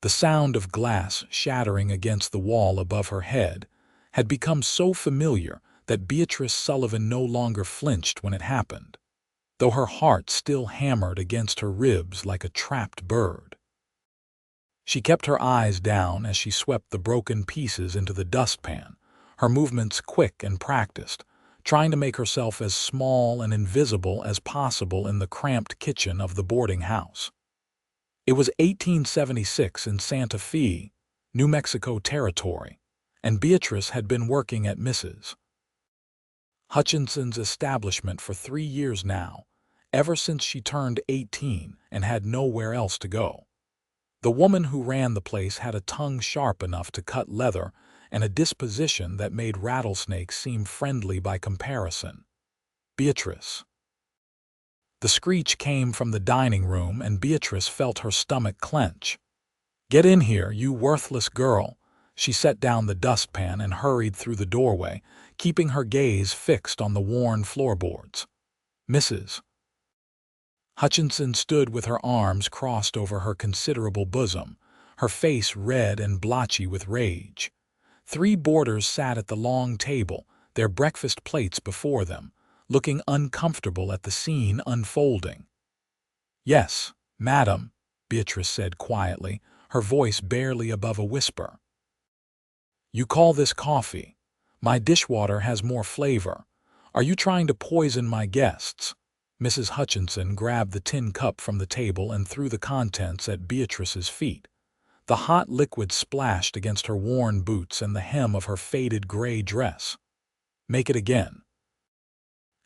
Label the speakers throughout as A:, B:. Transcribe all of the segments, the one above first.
A: The sound of glass shattering against the wall above her head had become so familiar that Beatrice Sullivan no longer flinched when it happened, though her heart still hammered against her ribs like a trapped bird. She kept her eyes down as she swept the broken pieces into the dustpan, her movements quick and practiced, trying to make herself as small and invisible as possible in the cramped kitchen of the boarding house. It was 1876 in Santa Fe, New Mexico Territory, and Beatrice had been working at Mrs. Hutchinson's establishment for 3 years now, ever since she turned 18 and had nowhere else to go. The woman who ran the place had a tongue sharp enough to cut leather and a disposition that made rattlesnakes seem friendly by comparison. Beatrice. The screech came from the dining room, and Beatrice felt her stomach clench. "Get in here, you worthless girl." She set down the dustpan and hurried through the doorway, keeping her gaze fixed on the worn floorboards. Mrs. Hutchinson stood with her arms crossed over her considerable bosom, her face red and blotchy with rage. 3 boarders sat at the long table, their breakfast plates before them, looking uncomfortable at the scene unfolding. "Yes, madam," Beatrice said quietly, her voice barely above a whisper. "You call this coffee? My dishwater has more flavor. Are you trying to poison my guests?" Mrs. Hutchinson grabbed the tin cup from the table and threw the contents at Beatrice's feet. The hot liquid splashed against her worn boots and the hem of her faded gray dress. "Make it again.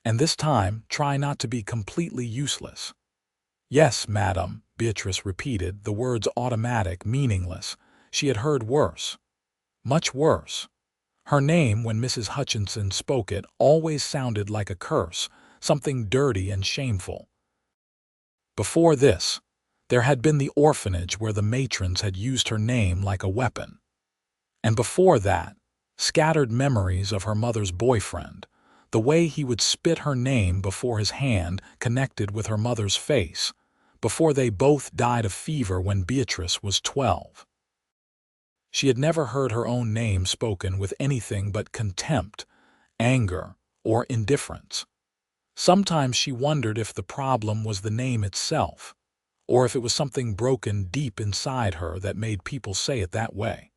A: And this time, try not to be completely useless." "Yes, madam," Beatrice repeated, the words automatic, meaningless. She had heard worse. Much worse. Her name, when Mrs. Hutchinson spoke it, always sounded like a curse, something dirty and shameful. Before this, there had been the orphanage where the matrons had used her name like a weapon. And before that, scattered memories of her mother's boyfriend, the way he would spit her name before his hand connected with her mother's face, before they both died of fever when Beatrice was 12. She had never heard her own name spoken with anything but contempt, anger, or indifference. Sometimes she wondered if the problem was the name itself, or if it was something broken deep inside her that made people say it that way.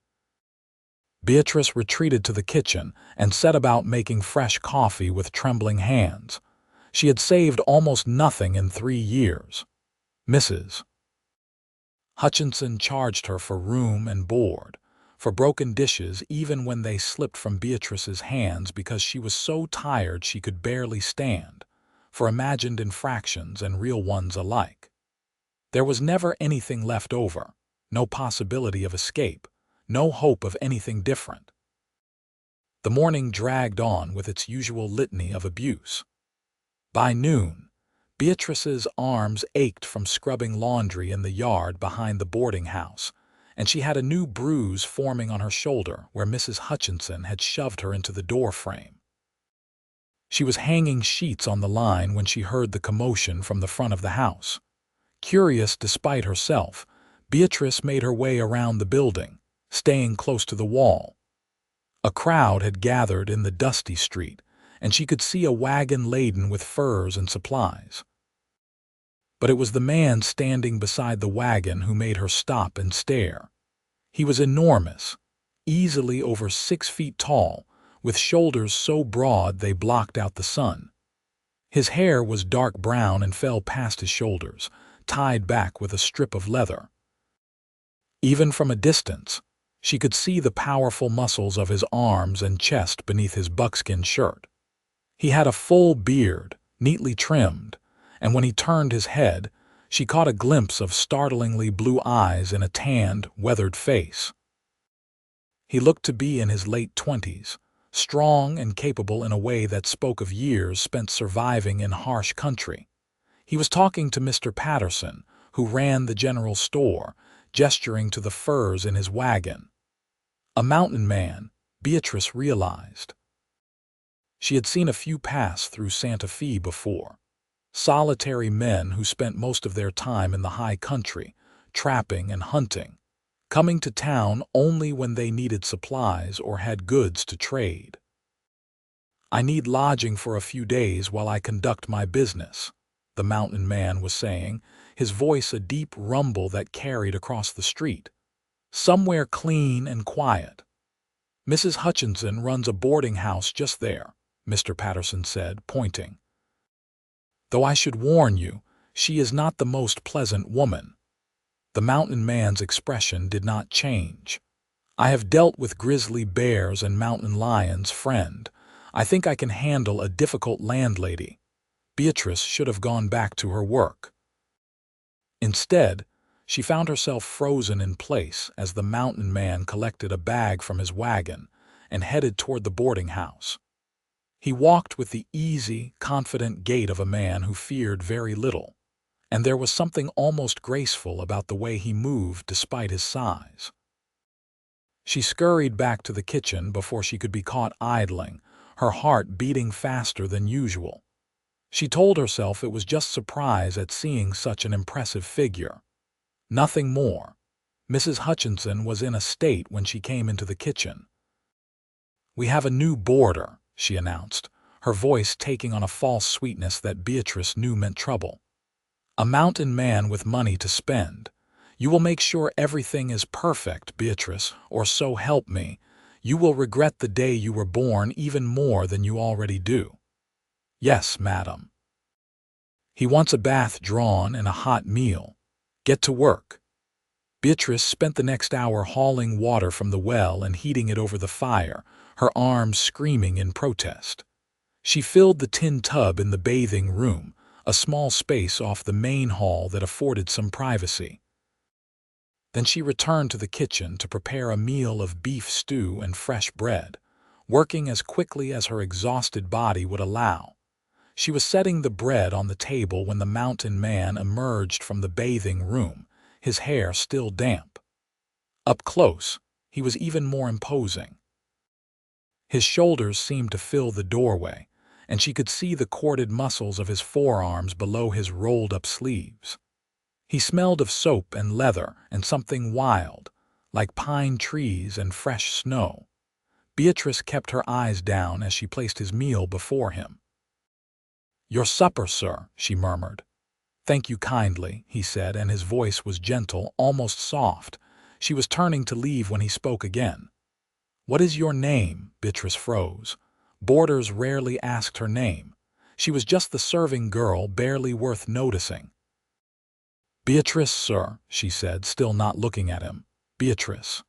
A: Beatrice retreated to the kitchen and set about making fresh coffee with trembling hands. She had saved almost nothing in 3 years. Mrs. Hutchinson charged her for room and board, for broken dishes even when they slipped from Beatrice's hands because she was so tired she could barely stand, for imagined infractions and real ones alike. There was never anything left over, no possibility of escape, no hope of anything different. The morning dragged on with its usual litany of abuse. By noon, Beatrice's arms ached from scrubbing laundry in the yard behind the boarding house, and she had a new bruise forming on her shoulder where Mrs. Hutchinson had shoved her into the door frame. She was hanging sheets on the line when she heard the commotion from the front of the house. Curious despite herself, Beatrice made her way around the building, staying close to the wall. A crowd had gathered in the dusty street, and she could see a wagon laden with furs and supplies. But it was the man standing beside the wagon who made her stop and stare. He was enormous, easily over 6 feet tall, with shoulders so broad they blocked out the sun. His hair was dark brown and fell past his shoulders, tied back with a strip of leather. Even from a distance, she could see the powerful muscles of his arms and chest beneath his buckskin shirt. He had a full beard, neatly trimmed, and when he turned his head, she caught a glimpse of startlingly blue eyes in a tanned, weathered face. He looked to be in his late 20s, strong and capable in a way that spoke of years spent surviving in harsh country. He was talking to Mr. Patterson, who ran the general store, gesturing to the furs in his wagon. A mountain man, Beatrice realized. She had seen a few pass through Santa Fe before. Solitary men who spent most of their time in the high country, trapping and hunting, coming to town only when they needed supplies or had goods to trade. "I need lodging for a few days while I conduct my business," the mountain man was saying, his voice a deep rumble that carried across the street. "Somewhere clean and quiet." "Mrs. Hutchinson runs a boarding house just there," Mr. Patterson said, pointing. "Though I should warn you, she is not the most pleasant woman." The mountain man's expression did not change. "I have dealt with grizzly bears and mountain lions, friend. I think I can handle a difficult landlady." Beatrice should have gone back to her work. Instead, she found herself frozen in place as the mountain man collected a bag from his wagon and headed toward the boarding house. He walked with the easy, confident gait of a man who feared very little, and there was something almost graceful about the way he moved despite his size. She scurried back to the kitchen before she could be caught idling, her heart beating faster than usual. She told herself it was just surprise at seeing such an impressive figure. Nothing more. Mrs. Hutchinson was in a state when she came into the kitchen. "We have a new boarder," she announced, her voice taking on a false sweetness that Beatrice knew meant trouble. "A mountain man with money to spend. You will make sure everything is perfect, Beatrice, or so help me, you will regret the day you were born even more than you already do." "Yes, madam." "He wants a bath drawn and a hot meal. Get to work." Beatrice spent the next hour hauling water from the well and heating it over the fire, her arms screaming in protest. She filled the tin tub in the bathing room, a small space off the main hall that afforded some privacy. Then she returned to the kitchen to prepare a meal of beef stew and fresh bread, working as quickly as her exhausted body would allow. She was setting the bread on the table when the mountain man emerged from the bathing room, his hair still damp. Up close, he was even more imposing. His shoulders seemed to fill the doorway, and she could see the corded muscles of his forearms below his rolled-up sleeves. He smelled of soap and leather and something wild, like pine trees and fresh snow. Beatrice kept her eyes down as she placed his meal before him. "Your supper, sir," she murmured. "Thank you kindly," he said, and his voice was gentle, almost soft. She was turning to leave when he spoke again. "What is your name?" Beatrice froze. Boarders rarely asked her name. She was just the serving girl, barely worth noticing. "Beatrice, sir," she said, still not looking at him. "Beatrice."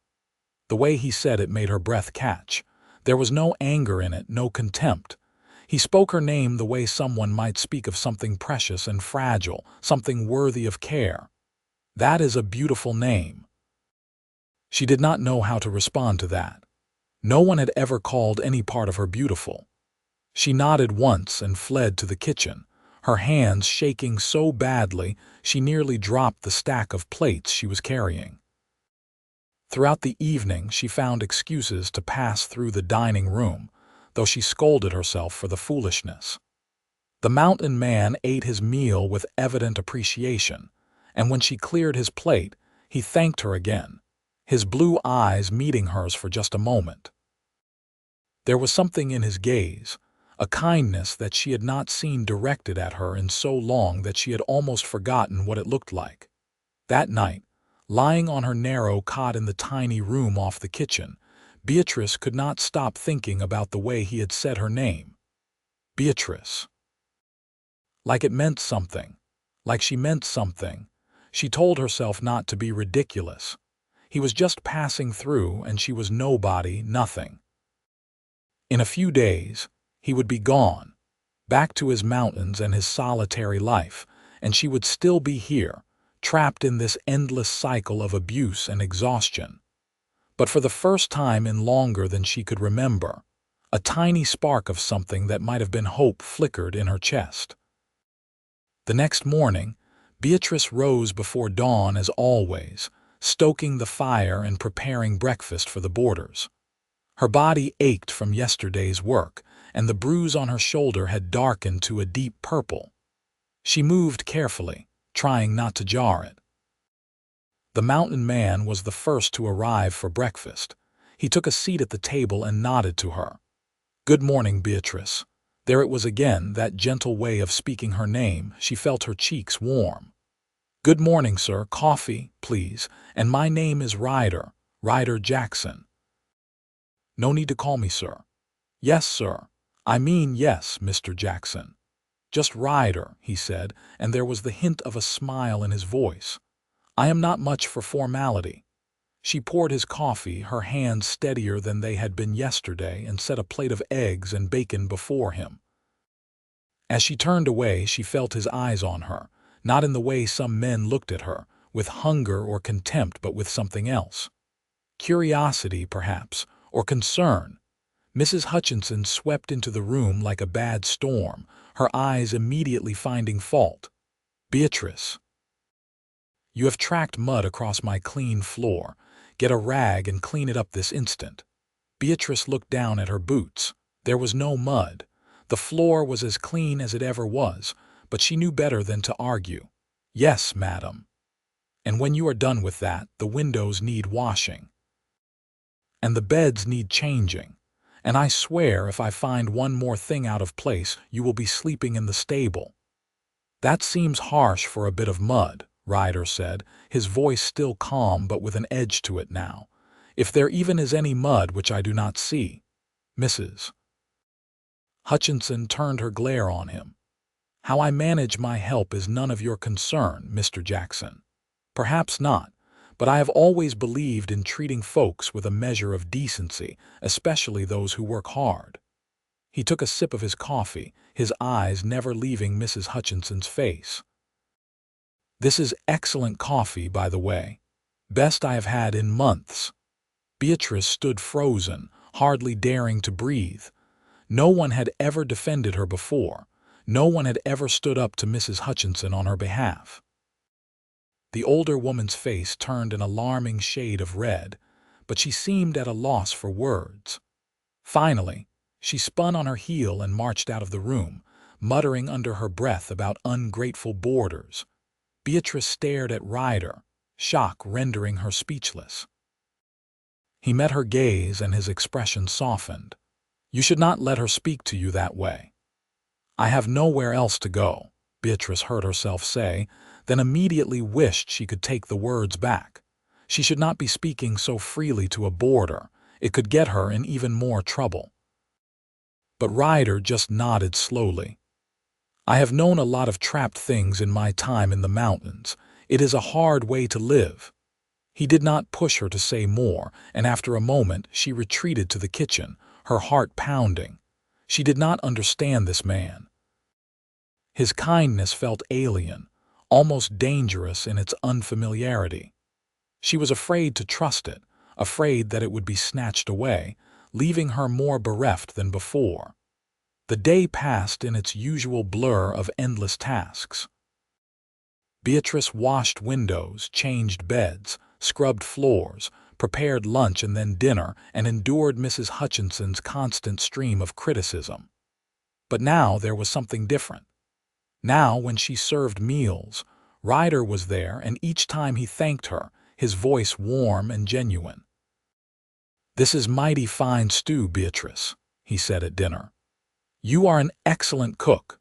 A: The way he said it made her breath catch. There was no anger in it, no contempt. He spoke her name the way someone might speak of something precious and fragile, something worthy of care. "That is a beautiful name." She did not know how to respond to that. No one had ever called any part of her beautiful. She nodded once and fled to the kitchen, her hands shaking so badly she nearly dropped the stack of plates she was carrying. Throughout the evening, she found excuses to pass through the dining room, though she scolded herself for the foolishness. The mountain man ate his meal with evident appreciation, and when she cleared his plate, he thanked her again, his blue eyes meeting hers for just a moment. There was something in his gaze, a kindness that she had not seen directed at her in so long that she had almost forgotten what it looked like. That night, lying on her narrow cot in the tiny room off the kitchen, Beatrice could not stop thinking about the way he had said her name. Beatrice. Like it meant something. Like she meant something. She told herself not to be ridiculous. He was just passing through, and she was nobody, nothing. In a few days, he would be gone, back to his mountains and his solitary life, and she would still be here, trapped in this endless cycle of abuse and exhaustion. But for the first time in longer than she could remember, a tiny spark of something that might have been hope flickered in her chest. The next morning, Beatrice rose before dawn as always, stoking the fire and preparing breakfast for the boarders. Her body ached from yesterday's work, and the bruise on her shoulder had darkened to a deep purple. She moved carefully, trying not to jar it. The mountain man was the first to arrive for breakfast. He took a seat at the table and nodded to her. "Good morning, Beatrice." There it was again, that gentle way of speaking her name. She felt her cheeks warm. "Good morning, sir. Coffee, please. And my name is Ryder Jackson." "No need to call me sir." "Yes, sir. I mean yes, Mr. Jackson." "Just Ryder," he said, and there was the hint of a smile in his voice. "I am not much for formality." She poured his coffee, her hands steadier than they had been yesterday, and set a plate of eggs and bacon before him. As she turned away, she felt his eyes on her, not in the way some men looked at her, with hunger or contempt, but with something else. Curiosity, perhaps, or concern. Mrs. Hutchinson swept into the room like a bad storm, her eyes immediately finding fault. "Beatrice, you have tracked mud across my clean floor. Get a rag and clean it up this instant." Beatrice looked down at her boots. There was no mud. The floor was as clean as it ever was, but she knew better than to argue. "Yes, madam. And when you are done with that, the windows need washing. And the beds need changing. And I swear if I find one more thing out of place, you will be sleeping in the stable." "That seems harsh for a bit of mud," Ryder said, his voice still calm but with an edge to it now. "If there even is any mud which I do not see." Mrs. Hutchinson turned her glare on him. "How I manage my help is none of your concern, Mr. Jackson." "Perhaps not, but I have always believed in treating folks with a measure of decency, especially those who work hard." He took a sip of his coffee, his eyes never leaving Mrs. Hutchinson's face. "This is excellent coffee, by the way. Best I have had in months." Beatrice stood frozen, hardly daring to breathe. No one had ever defended her before. No one had ever stood up to Mrs. Hutchinson on her behalf. The older woman's face turned an alarming shade of red, but she seemed at a loss for words. Finally, she spun on her heel and marched out of the room, muttering under her breath about ungrateful boarders. Beatrice stared at Ryder, shock rendering her speechless. He met her gaze and his expression softened. "You should not let her speak to you that way." "I have nowhere else to go," Beatrice heard herself say, then immediately wished she could take the words back. She should not be speaking so freely to a boarder. It could get her in even more trouble. But Ryder just nodded slowly. "I have known a lot of trapped things in my time in the mountains. It is a hard way to live." He did not push her to say more, and after a moment she retreated to the kitchen, her heart pounding. She did not understand this man. His kindness felt alien, almost dangerous in its unfamiliarity. She was afraid to trust it, afraid that it would be snatched away, leaving her more bereft than before. The day passed in its usual blur of endless tasks. Beatrice washed windows, changed beds, scrubbed floors, prepared lunch and then dinner, and endured Mrs. Hutchinson's constant stream of criticism. But now there was something different. Now, when she served meals, Ryder was there, and each time he thanked her, his voice warm and genuine. "This is mighty fine stew, Beatrice," he said at dinner. "You are an excellent cook."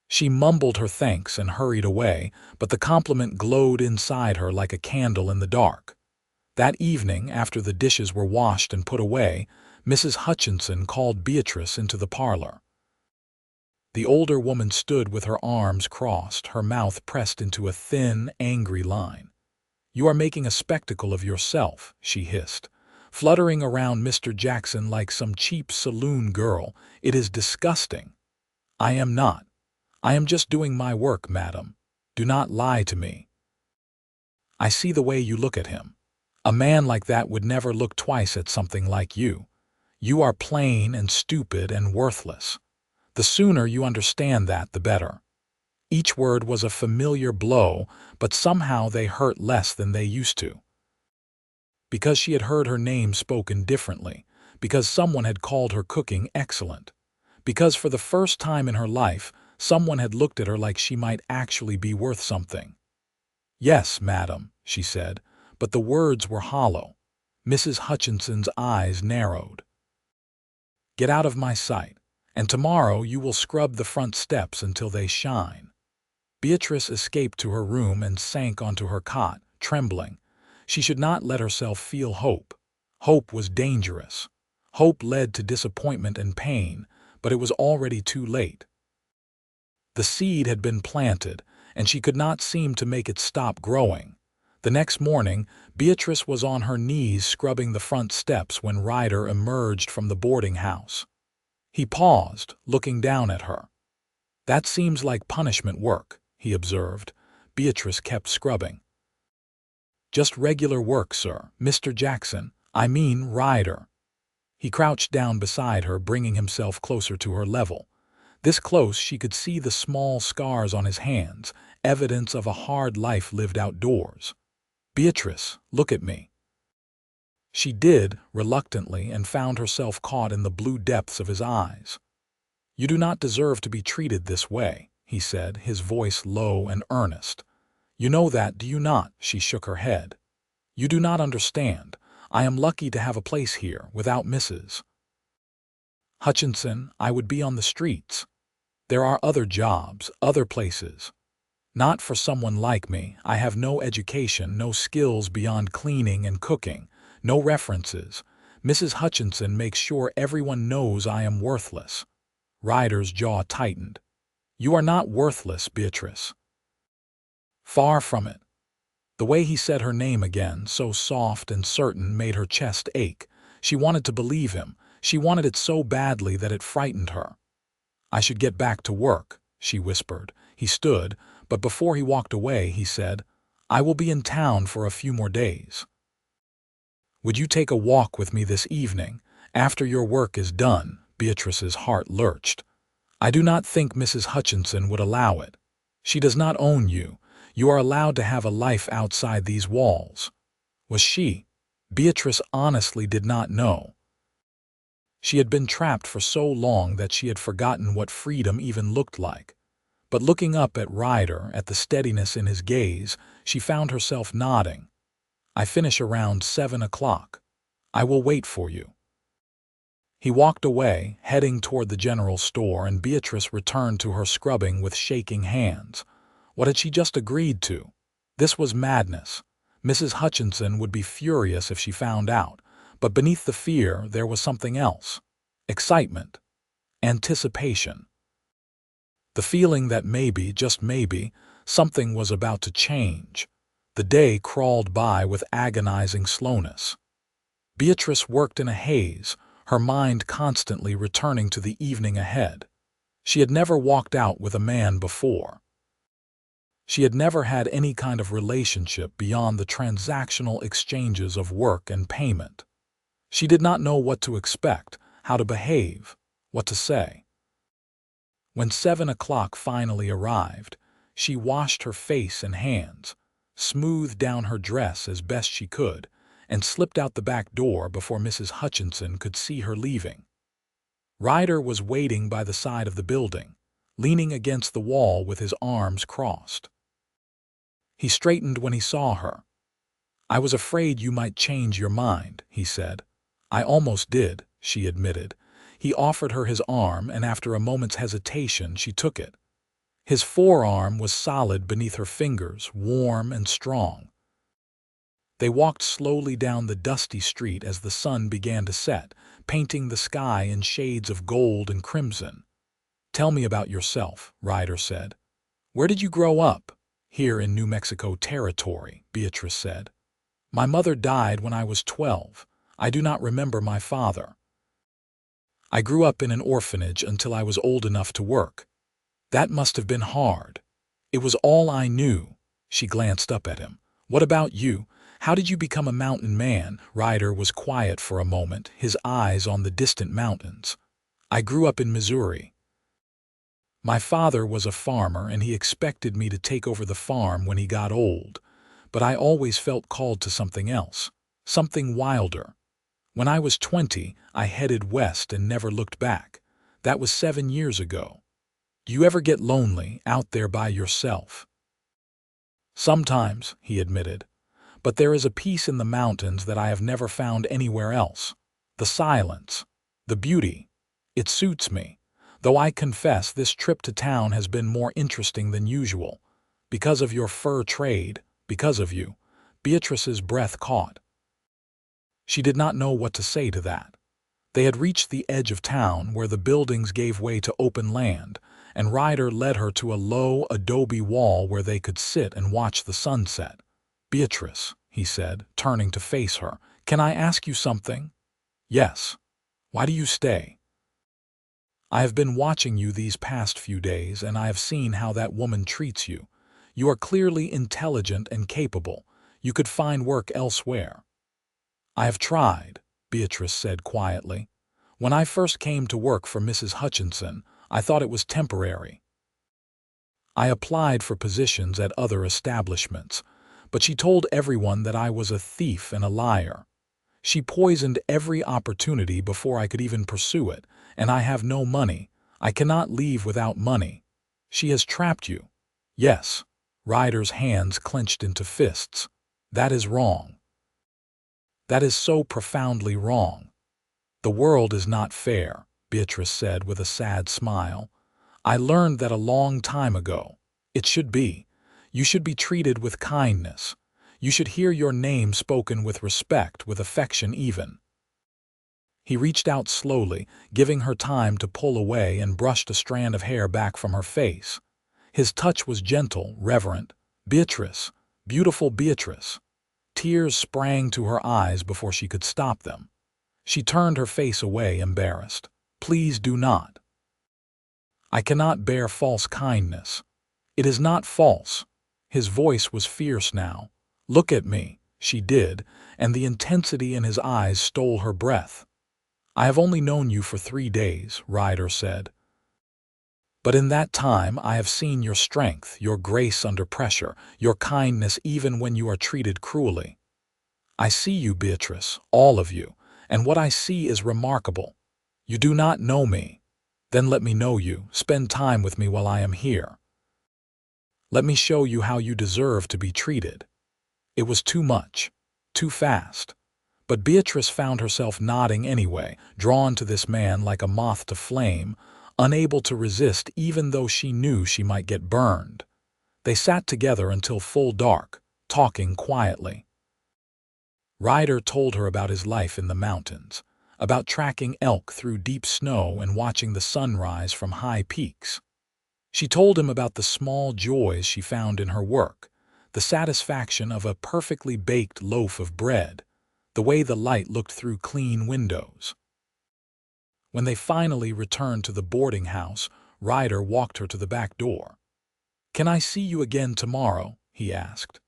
A: She mumbled her thanks and hurried away, but the compliment glowed inside her like a candle in the dark. That evening, after the dishes were washed and put away, Mrs. Hutchinson called Beatrice into the parlor. The older woman stood with her arms crossed, her mouth pressed into a thin, angry line. "You are making a spectacle of yourself," she hissed, "fluttering around Mr. Jackson like some cheap saloon girl. It is disgusting." "I am not. I am just doing my work, madam. Do not lie to me." "I see the way you look at him. A man like that would never look twice at something like you. You are plain and stupid and worthless. The sooner you understand that, the better." Each word was a familiar blow, but somehow they hurt less than they used to. Because she had heard her name spoken differently, because someone had called her cooking excellent, because for the first time in her life, someone had looked at her like she might actually be worth something. "Yes, madam," she said, but the words were hollow. Mrs. Hutchinson's eyes narrowed. "Get out of my sight, and tomorrow you will scrub the front steps until they shine." Beatrice escaped to her room and sank onto her cot, trembling. She should not let herself feel hope. Hope was dangerous. Hope led to disappointment and pain, but it was already too late. The seed had been planted, and she could not seem to make it stop growing. The next morning, Beatrice was on her knees scrubbing the front steps when Ryder emerged from the boarding house. He paused, looking down at her. "That seems like punishment work," he observed. Beatrice kept scrubbing. "Just regular work, sir, Mr. Jackson. I mean Ryder." He crouched down beside her, bringing himself closer to her level. This close, she could see the small scars on his hands, evidence of a hard life lived outdoors. "Beatrice, look at me." She did, reluctantly, and found herself caught in the blue depths of his eyes. "You do not deserve to be treated this way," he said, his voice low and earnest. "You know that, do you not?" She shook her head. "You do not understand. I am lucky to have a place here, without Mrs. Hutchinson. I would be on the streets. There are other jobs, other places. Not for someone like me. I have no education, no skills beyond cleaning and cooking, no references. Mrs. Hutchinson makes sure everyone knows I am worthless." Ryder's jaw tightened. "You are not worthless, Beatrice." "Far from it." The way he said her name again, so soft and certain, made her chest ache. She wanted to believe him. She wanted it so badly that it frightened her. "I should get back to work," she whispered. He stood, but before he walked away, he said, "I will be in town for a few more days. Would you take a walk with me this evening, after your work is done?" Beatrice's heart lurched. "I do not think Mrs. Hutchinson would allow it. She does not own you. You are allowed to have a life outside these walls." Was she? Beatrice honestly did not know. She had been trapped for so long that she had forgotten what freedom even looked like. But looking up at Ryder, at the steadiness in his gaze, she found herself nodding. "I finish around 7 o'clock. I will wait for you." He walked away, heading toward the general store, and Beatrice returned to her scrubbing with shaking hands. What had she just agreed to? This was madness. Mrs. Hutchinson would be furious if she found out, but beneath the fear there was something else. Excitement. Anticipation. The feeling that maybe, just maybe, something was about to change. The day crawled by with agonizing slowness. Beatrice worked in a haze, her mind constantly returning to the evening ahead. She had never walked out with a man before. She had never had any kind of relationship beyond the transactional exchanges of work and payment. She did not know what to expect, how to behave, what to say. When 7 o'clock finally arrived, she washed her face and hands, smoothed down her dress as best she could, and slipped out the back door before Mrs. Hutchinson could see her leaving. Ryder was waiting by the side of the building, leaning against the wall with his arms crossed. He straightened when he saw her. "I was afraid you might change your mind," he said. "I almost did," she admitted. He offered her his arm, and after a moment's hesitation, she took it. His forearm was solid beneath her fingers, warm and strong. They walked slowly down the dusty street as the sun began to set, painting the sky in shades of gold and crimson. "Tell me about yourself," Ryder said. "Where did you grow up?" "Here in New Mexico Territory," Beatrice said. "My mother died when I was 12. I do not remember my father. I grew up in an orphanage until I was old enough to work. That must have been hard." "It was all I knew." She glanced up at him. "What about you? How did you become a mountain man?" Ryder was quiet for a moment, his eyes on the distant mountains. "I grew up in Missouri. My father was a farmer, and he expected me to take over the farm when he got old. But I always felt called to something else, something wilder. When I was 20, I headed west and never looked back. That was 7 years ago. Do you ever get lonely, out there by yourself?" "Sometimes," he admitted. But there is a peace in the mountains that I have never found anywhere else. The silence, the beauty. It suits me, though I confess this trip to town has been more interesting than usual. Because of your fur trade, because of you." Beatrice's breath caught. She did not know what to say to that. They had reached the edge of town where the buildings gave way to open land, and Ryder led her to a low adobe wall where they could sit and watch the sunset. "Beatrice," he said, turning to face her, "can I ask you something?" "Yes." "Why do you stay?" "I have been watching you these past few days, and I have seen how that woman treats you. You are clearly intelligent and capable. You could find work elsewhere." "I have tried," Beatrice said quietly. "When I first came to work for Mrs. Hutchinson, I thought it was temporary. I applied for positions at other establishments, but she told everyone that I was a thief and a liar. She poisoned every opportunity before I could even pursue it, and I have no money. I cannot leave without money. She has trapped you." "Yes." Ryder's hands clenched into fists. "That is wrong. That is so profoundly wrong." "The world is not fair," Beatrice said with a sad smile. "I learned that a long time ago. It should be. You should be treated with kindness. You should hear your name spoken with respect, with affection even." He reached out slowly, giving her time to pull away, and brushed a strand of hair back from her face. His touch was gentle, reverent. "Beatrice, beautiful Beatrice." Tears sprang to her eyes before she could stop them. She turned her face away, embarrassed. "Please do not. I cannot bear false kindness." "It is not false." His voice was fierce now. "Look at me." She did, and the intensity in his eyes stole her breath. "I have only known you for 3 days," Ryder said. "But in that time I have seen your strength, your grace under pressure, your kindness even when you are treated cruelly. I see you, Beatrice, all of you, and what I see is remarkable. You do not know me. Then let me know you. Spend time with me while I am here. Let me show you how you deserve to be treated." It was too much, too fast. But Beatrice found herself nodding anyway, drawn to this man like a moth to flame, unable to resist even though she knew she might get burned. They sat together until full dark, talking quietly. Ryder told her about his life in the mountains, about tracking elk through deep snow and watching the sun rise from high peaks. She told him about the small joys she found in her work, the satisfaction of a perfectly baked loaf of bread, the way the light looked through clean windows. When they finally returned to the boarding house, Ryder walked her to the back door. "Can I see you again tomorrow?" he asked.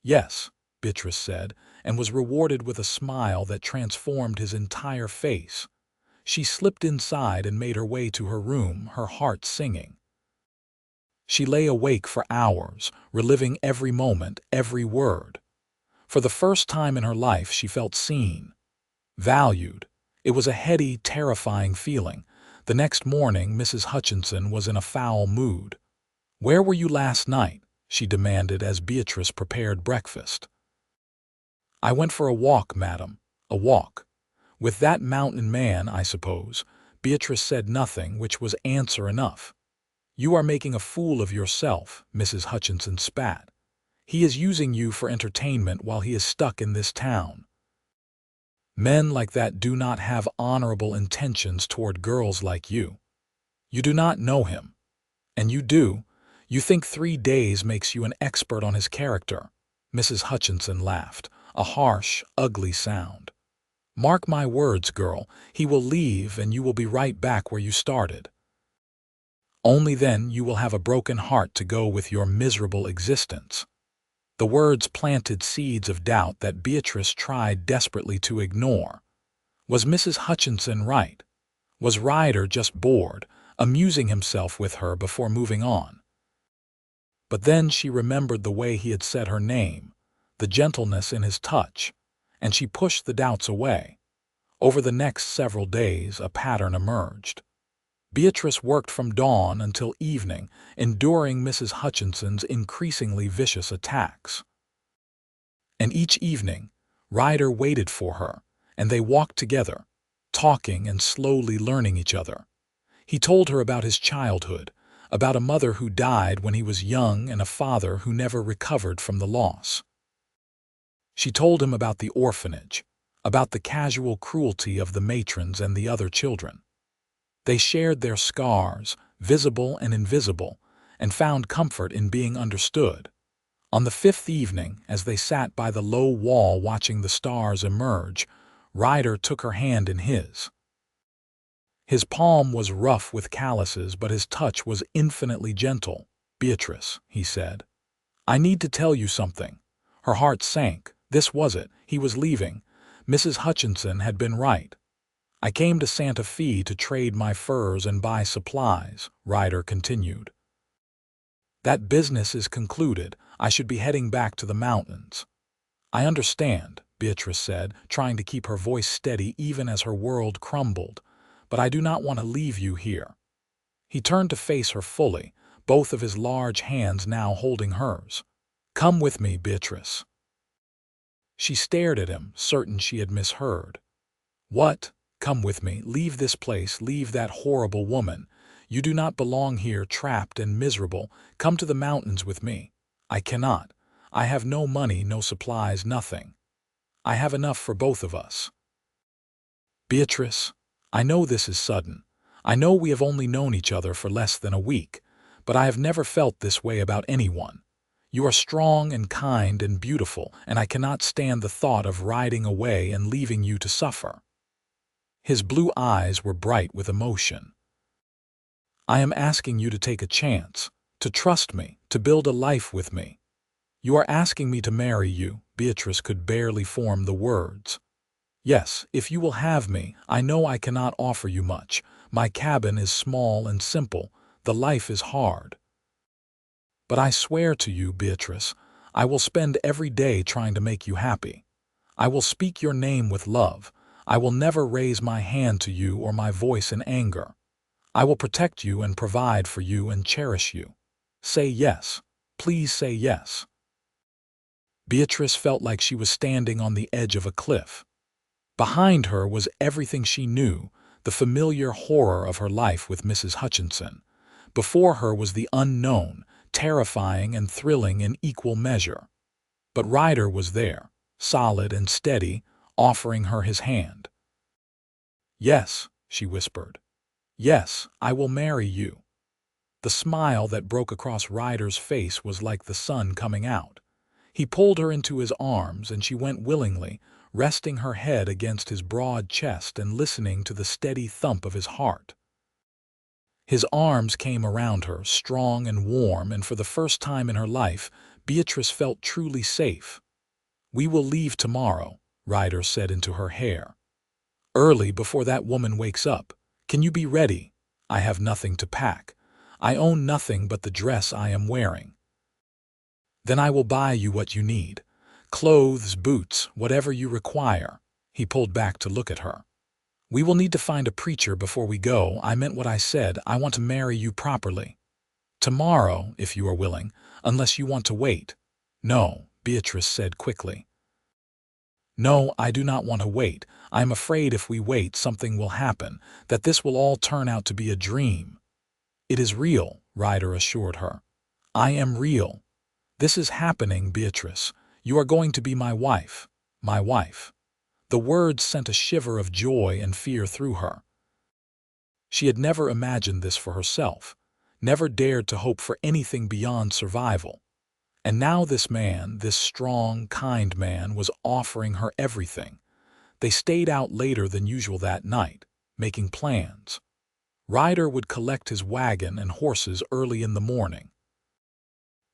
A: "Yes," Beatrice said, and was rewarded with a smile that transformed his entire face. She slipped inside and made her way to her room, her heart singing. She lay awake for hours, reliving every moment, every word. For the first time in her life she felt seen, valued. It was a heady, terrifying feeling. The next morning Mrs. Hutchinson was in a foul mood. "Where were you last night?" she demanded as Beatrice prepared breakfast. "I went for a walk, madam. A walk. With that mountain man, I suppose." Beatrice said nothing, which was answer enough. "You are making a fool of yourself," Mrs. Hutchinson spat. "He is using you for entertainment while he is stuck in this town. Men like that do not have honorable intentions toward girls like you. You do not know him. And you do. You think 3 days makes you an expert on his character." Mrs. Hutchinson laughed, a harsh, ugly sound. "Mark my words, girl, he will leave and you will be right back where you started. Only then you will have a broken heart to go with your miserable existence." The words planted seeds of doubt that Beatrice tried desperately to ignore. Was Mrs. Hutchinson right? Was Ryder just bored, amusing himself with her before moving on? But then she remembered the way he had said her name, the gentleness in his touch, and she pushed the doubts away. Over the next several days, a pattern emerged. Beatrice worked from dawn until evening, enduring Mrs. Hutchinson's increasingly vicious attacks. And each evening, Ryder waited for her, and they walked together, talking and slowly learning each other. He told her about his childhood, about a mother who died when he was young and a father who never recovered from the loss. She told him about the orphanage, about the casual cruelty of the matrons and the other children. They shared their scars, visible and invisible, and found comfort in being understood. On the fifth evening, as they sat by the low wall watching the stars emerge, Ryder took her hand in his. His palm was rough with calluses, but his touch was infinitely gentle. "Beatrice," he said, "I need to tell you something." Her heart sank. This was it. He was leaving. Mrs. Hutchinson had been right. "I came to Santa Fe to trade my furs and buy supplies," Ryder continued. "That business is concluded. I should be heading back to the mountains." "I understand," Beatrice said, trying to keep her voice steady even as her world crumbled. "But I do not want to leave you here." He turned to face her fully, both of his large hands now holding hers. "Come with me, Beatrice." She stared at him, certain she had misheard. "What? Come with me. Leave this place. Leave that horrible woman. You do not belong here, trapped and miserable. Come to the mountains with me." "I cannot. I have no money, no supplies, nothing. I have enough for both of us." "Beatrice, I know this is sudden. I know we have only known each other for less than a week, but I have never felt this way about anyone. You are strong and kind and beautiful, and I cannot stand the thought of riding away and leaving you to suffer." His blue eyes were bright with emotion. "I am asking you to take a chance, to trust me, to build a life with me. You are asking me to marry you." Beatrice could barely form the words. "Yes, if you will have me. I know I cannot offer you much. My cabin is small and simple. The life is hard. But I swear to you, Beatrice, I will spend every day trying to make you happy. I will speak your name with love. I will never raise my hand to you or my voice in anger. I will protect you and provide for you and cherish you. Say yes. Please say yes." Beatrice felt like she was standing on the edge of a cliff. Behind her was everything she knew, the familiar horror of her life with Mrs. Hutchinson. Before her was the unknown, terrifying and thrilling in equal measure. But Ryder was there, solid and steady, offering her his hand. "Yes," she whispered. "Yes, I will marry you." The smile that broke across Ryder's face was like the sun coming out. He pulled her into his arms, and she went willingly, resting her head against his broad chest and listening to the steady thump of his heart. His arms came around her, strong and warm, and for the first time in her life, Beatrice felt truly safe. "We will leave tomorrow," Ryder said into her hair. "Early, before that woman wakes up. Can you be ready? I have nothing to pack. I own nothing but the dress I am wearing. Then I will buy you what you need. Clothes, boots, whatever you require." He pulled back to look at her. "We will need to find a preacher before we go. I meant what I said. I want to marry you properly. Tomorrow, if you are willing, unless you want to wait." "No," Beatrice said quickly. "No, I do not want to wait. I am afraid if we wait, something will happen, that this will all turn out to be a dream." "It is real," Ryder assured her. "I am real. This is happening, Beatrice. You are going to be my wife. My wife." The words sent a shiver of joy and fear through her. She had never imagined this for herself, never dared to hope for anything beyond survival. And now this man, this strong, kind man, was offering her everything. They stayed out later than usual that night, making plans. Ryder would collect his wagon and horses early in the morning.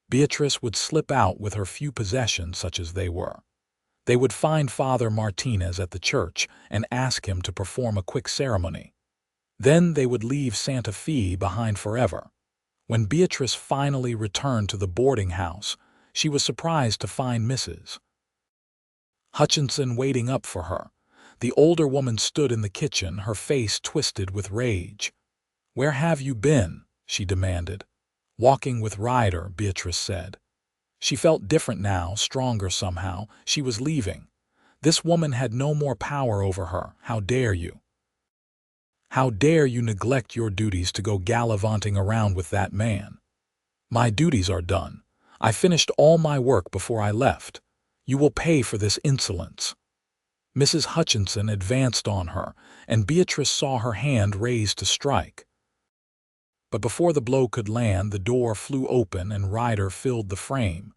A: Beatrice would slip out with her few possessions, such as they were. They would find Father Martinez at the church and ask him to perform a quick ceremony. Then they would leave Santa Fe behind forever. When Beatrice finally returned to the boarding house, she was surprised to find Mrs. Hutchinson waiting up for her. The older woman stood in the kitchen, her face twisted with rage. "Where have you been?" she demanded. "Walking with Ryder," Beatrice said. She felt different now, stronger somehow. She was leaving. This woman had no more power over her. How dare you? How dare you neglect your duties to go gallivanting around with that man? My duties are done. I finished all my work before I left. You will pay for this insolence. Mrs. Hutchinson advanced on her, and Beatrice saw her hand raised to strike. But before the blow could land, the door flew open and Ryder filled the frame.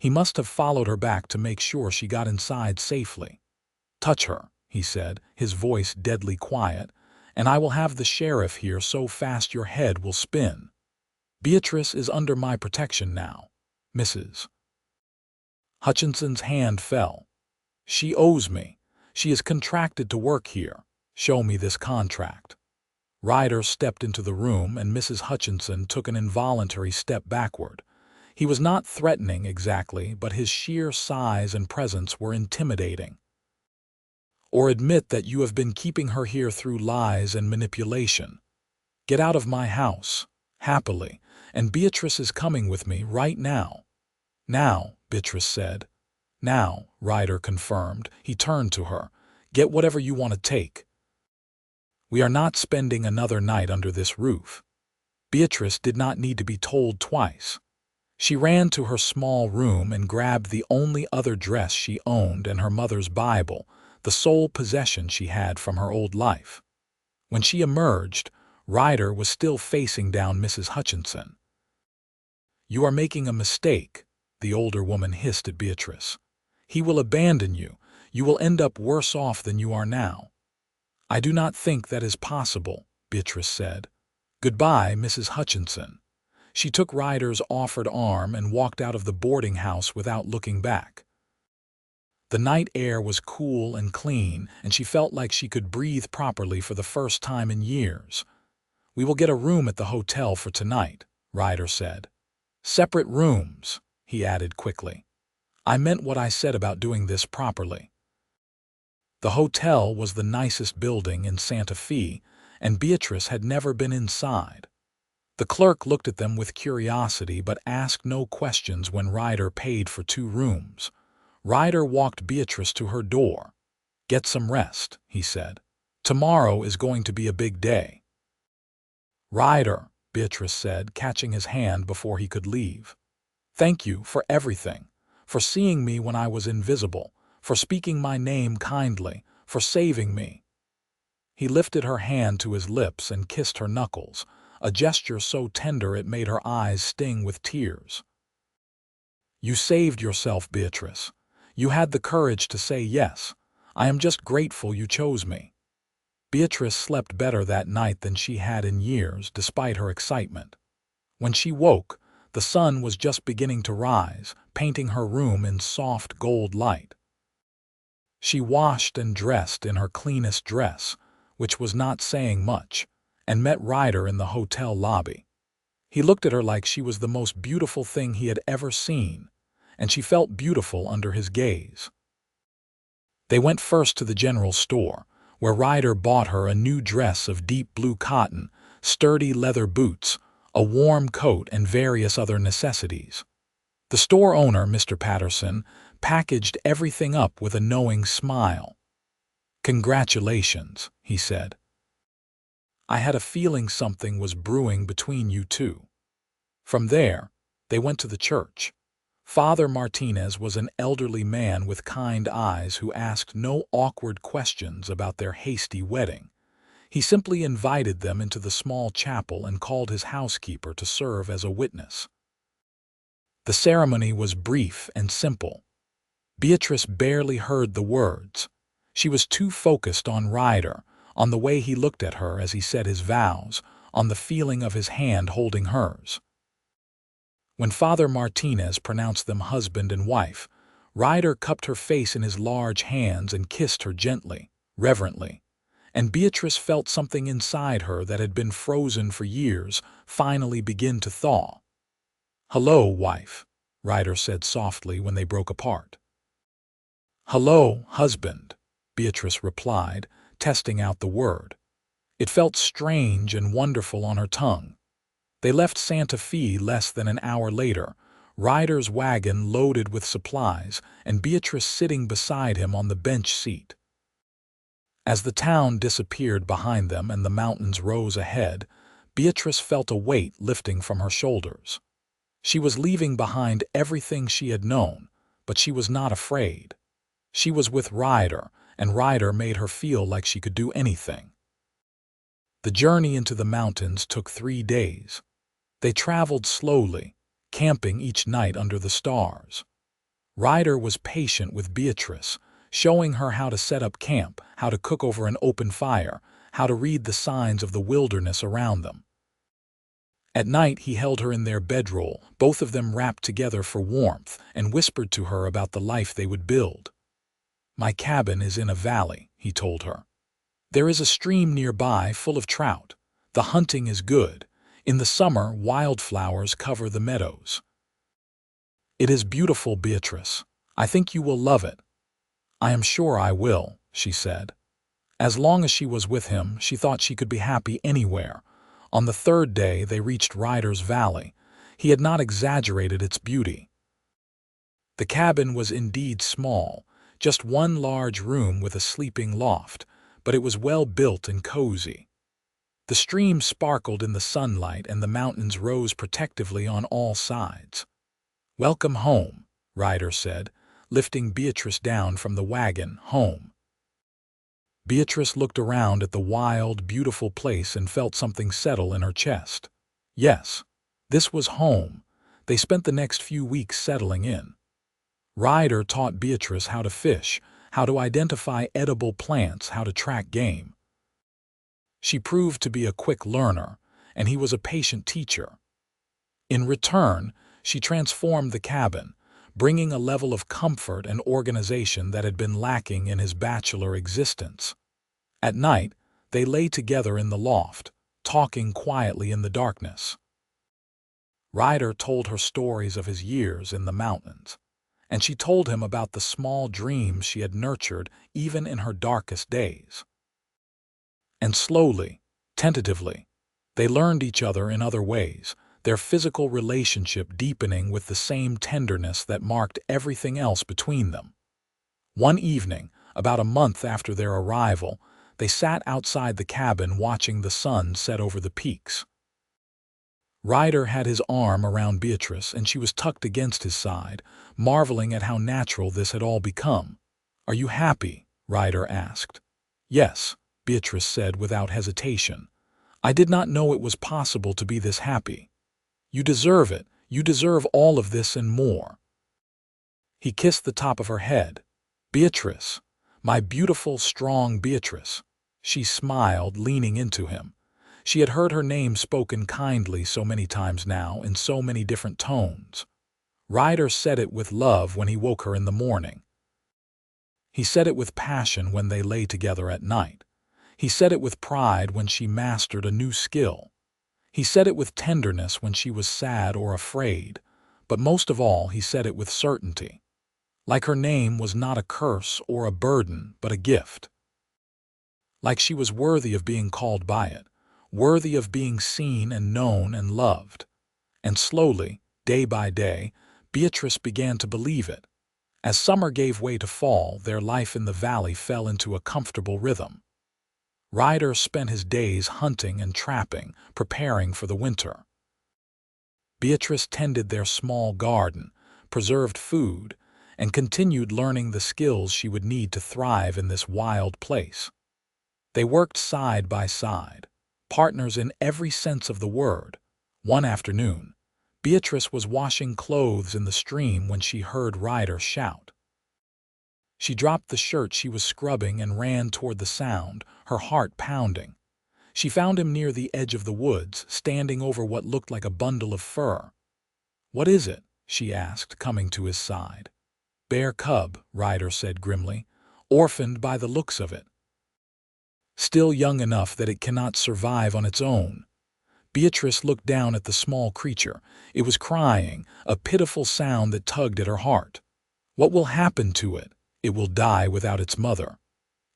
A: He must have followed her back to make sure she got inside safely. "Touch her," he said, his voice deadly quiet, "and I will have the sheriff here so fast your head will spin. Beatrice is under my protection now, Mrs." Hutchinson's hand fell. "She owes me. She is contracted to work here. Show me this contract." Ryder stepped into the room and Mrs. Hutchinson took an involuntary step backward. He was not threatening exactly, but his sheer size and presence were intimidating. "Or admit that you have been keeping her here through lies and manipulation. Get out of my house, happily, and Beatrice is coming with me right now." "Now," Beatrice said. "Now," Ryder confirmed. He turned to her. "Get whatever you want to take. We are not spending another night under this roof." Beatrice did not need to be told twice. She ran to her small room and grabbed the only other dress she owned and her mother's Bible, the sole possession she had from her old life. When she emerged, Ryder was still facing down Mrs. Hutchinson. "You are making a mistake," the older woman hissed at Beatrice. "He will abandon you. You will end up worse off than you are now." "I do not think that is possible," Beatrice said. "Goodbye, Mrs. Hutchinson." She took Ryder's offered arm and walked out of the boarding house without looking back. The night air was cool and clean, and she felt like she could breathe properly for the first time in years. "We will get a room at the hotel for tonight," Ryder said. "Separate rooms," he added quickly. "I meant what I said about doing this properly." The hotel was the nicest building in Santa Fe, and Beatrice had never been inside. The clerk looked at them with curiosity but asked no questions when Ryder paid for 2 rooms. Ryder walked Beatrice to her door. "Get some rest," he said. "Tomorrow is going to be a big day." "Ryder," Beatrice said, catching his hand before he could leave. "Thank you for everything, for seeing me when I was invisible, for speaking my name kindly, for saving me." He lifted her hand to his lips and kissed her knuckles, a gesture so tender it made her eyes sting with tears. "You saved yourself, Beatrice. You had the courage to say yes. I am just grateful you chose me." Beatrice slept better that night than she had in years, despite her excitement. When she woke, the sun was just beginning to rise, painting her room in soft gold light. She washed and dressed in her cleanest dress, which was not saying much, and met Ryder in the hotel lobby. He looked at her like she was the most beautiful thing he had ever seen, and she felt beautiful under his gaze. They went first to the general store, where Ryder bought her a new dress of deep blue cotton, sturdy leather boots, a warm coat, and various other necessities. The store owner, Mr. Patterson, packaged everything up with a knowing smile. "Congratulations," he said. "I had a feeling something was brewing between you two." From there, they went to the church. Father Martinez was an elderly man with kind eyes who asked no awkward questions about their hasty wedding. He simply invited them into the small chapel and called his housekeeper to serve as a witness. The ceremony was brief and simple. Beatrice barely heard the words. She was too focused on Ryder, on the way he looked at her as he said his vows, on the feeling of his hand holding hers. When Father Martinez pronounced them husband and wife, Ryder cupped her face in his large hands and kissed her gently, reverently, and Beatrice felt something inside her that had been frozen for years finally begin to thaw. "Hello, wife," Ryder said softly when they broke apart. "Hello, husband," Beatrice replied, testing out the word. It felt strange and wonderful on her tongue. They left Santa Fe less than an hour later, Ryder's wagon loaded with supplies, and Beatrice sitting beside him on the bench seat. As the town disappeared behind them and the mountains rose ahead, Beatrice felt a weight lifting from her shoulders. She was leaving behind everything she had known, but she was not afraid. She was with Ryder, and Ryder made her feel like she could do anything. The journey into the mountains took 3 days. They traveled slowly, camping each night under the stars. Ryder was patient with Beatrice, showing her how to set up camp, how to cook over an open fire, how to read the signs of the wilderness around them. At night he held her in their bedroll, both of them wrapped together for warmth, and whispered to her about the life they would build. "My cabin is in a valley," he told her. "There is a stream nearby full of trout. The hunting is good. In the summer, wildflowers cover the meadows. It is beautiful, Beatrice. I think you will love it." "I am sure I will," she said. As long as she was with him, she thought she could be happy anywhere. On the 3rd day, they reached Ryder's Valley. He had not exaggerated its beauty. The cabin was indeed small, just one large room with a sleeping loft, but it was well built and cozy. The stream sparkled in the sunlight and the mountains rose protectively on all sides. "Welcome home," Ryder said, lifting Beatrice down from the wagon. "Home." Beatrice looked around at the wild, beautiful place and felt something settle in her chest. Yes, this was home. They spent the next few weeks settling in. Ryder taught Beatrice how to fish, how to identify edible plants, how to track game. She proved to be a quick learner, and he was a patient teacher. In return, she transformed the cabin, bringing a level of comfort and organization that had been lacking in his bachelor existence. At night, they lay together in the loft, talking quietly in the darkness. Ryder told her stories of his years in the mountains, and she told him about the small dreams she had nurtured even in her darkest days. And slowly, tentatively, they learned each other in other ways, their physical relationship deepening with the same tenderness that marked everything else between them. One evening, about a month after their arrival, they sat outside the cabin watching the sun set over the peaks. Ryder had his arm around Beatrice and she was tucked against his side, marveling at how natural this had all become. "Are you happy?" Ryder asked. "Yes," Beatrice said without hesitation. "I did not know it was possible to be this happy." "You deserve it. You deserve all of this and more." He kissed the top of her head. "Beatrice, my beautiful, strong Beatrice." She smiled, leaning into him. She had heard her name spoken kindly so many times now, in so many different tones. Ryder said it with love when he woke her in the morning. He said it with passion when they lay together at night. He said it with pride when she mastered a new skill. He said it with tenderness when she was sad or afraid, but most of all he said it with certainty. Like her name was not a curse or a burden, but a gift. Like she was worthy of being called by it, worthy of being seen and known and loved. And slowly, day by day, Beatrice began to believe it. As summer gave way to fall, their life in the valley fell into a comfortable rhythm. Ryder spent his days hunting and trapping, preparing for the winter. Beatrice tended their small garden, preserved food, and continued learning the skills she would need to thrive in this wild place. They worked side by side, partners in every sense of the word. One afternoon, Beatrice was washing clothes in the stream when she heard Ryder shout. She dropped the shirt she was scrubbing and ran toward the sound, her heart pounding. She found him near the edge of the woods, standing over what looked like a bundle of fur. "What is it?" she asked, coming to his side. "Bear cub," Ryder said grimly, "orphaned by the looks of it. Still young enough that it cannot survive on its own." Beatrice looked down at the small creature. It was crying, a pitiful sound that tugged at her heart. "What will happen to it? It will die without its mother."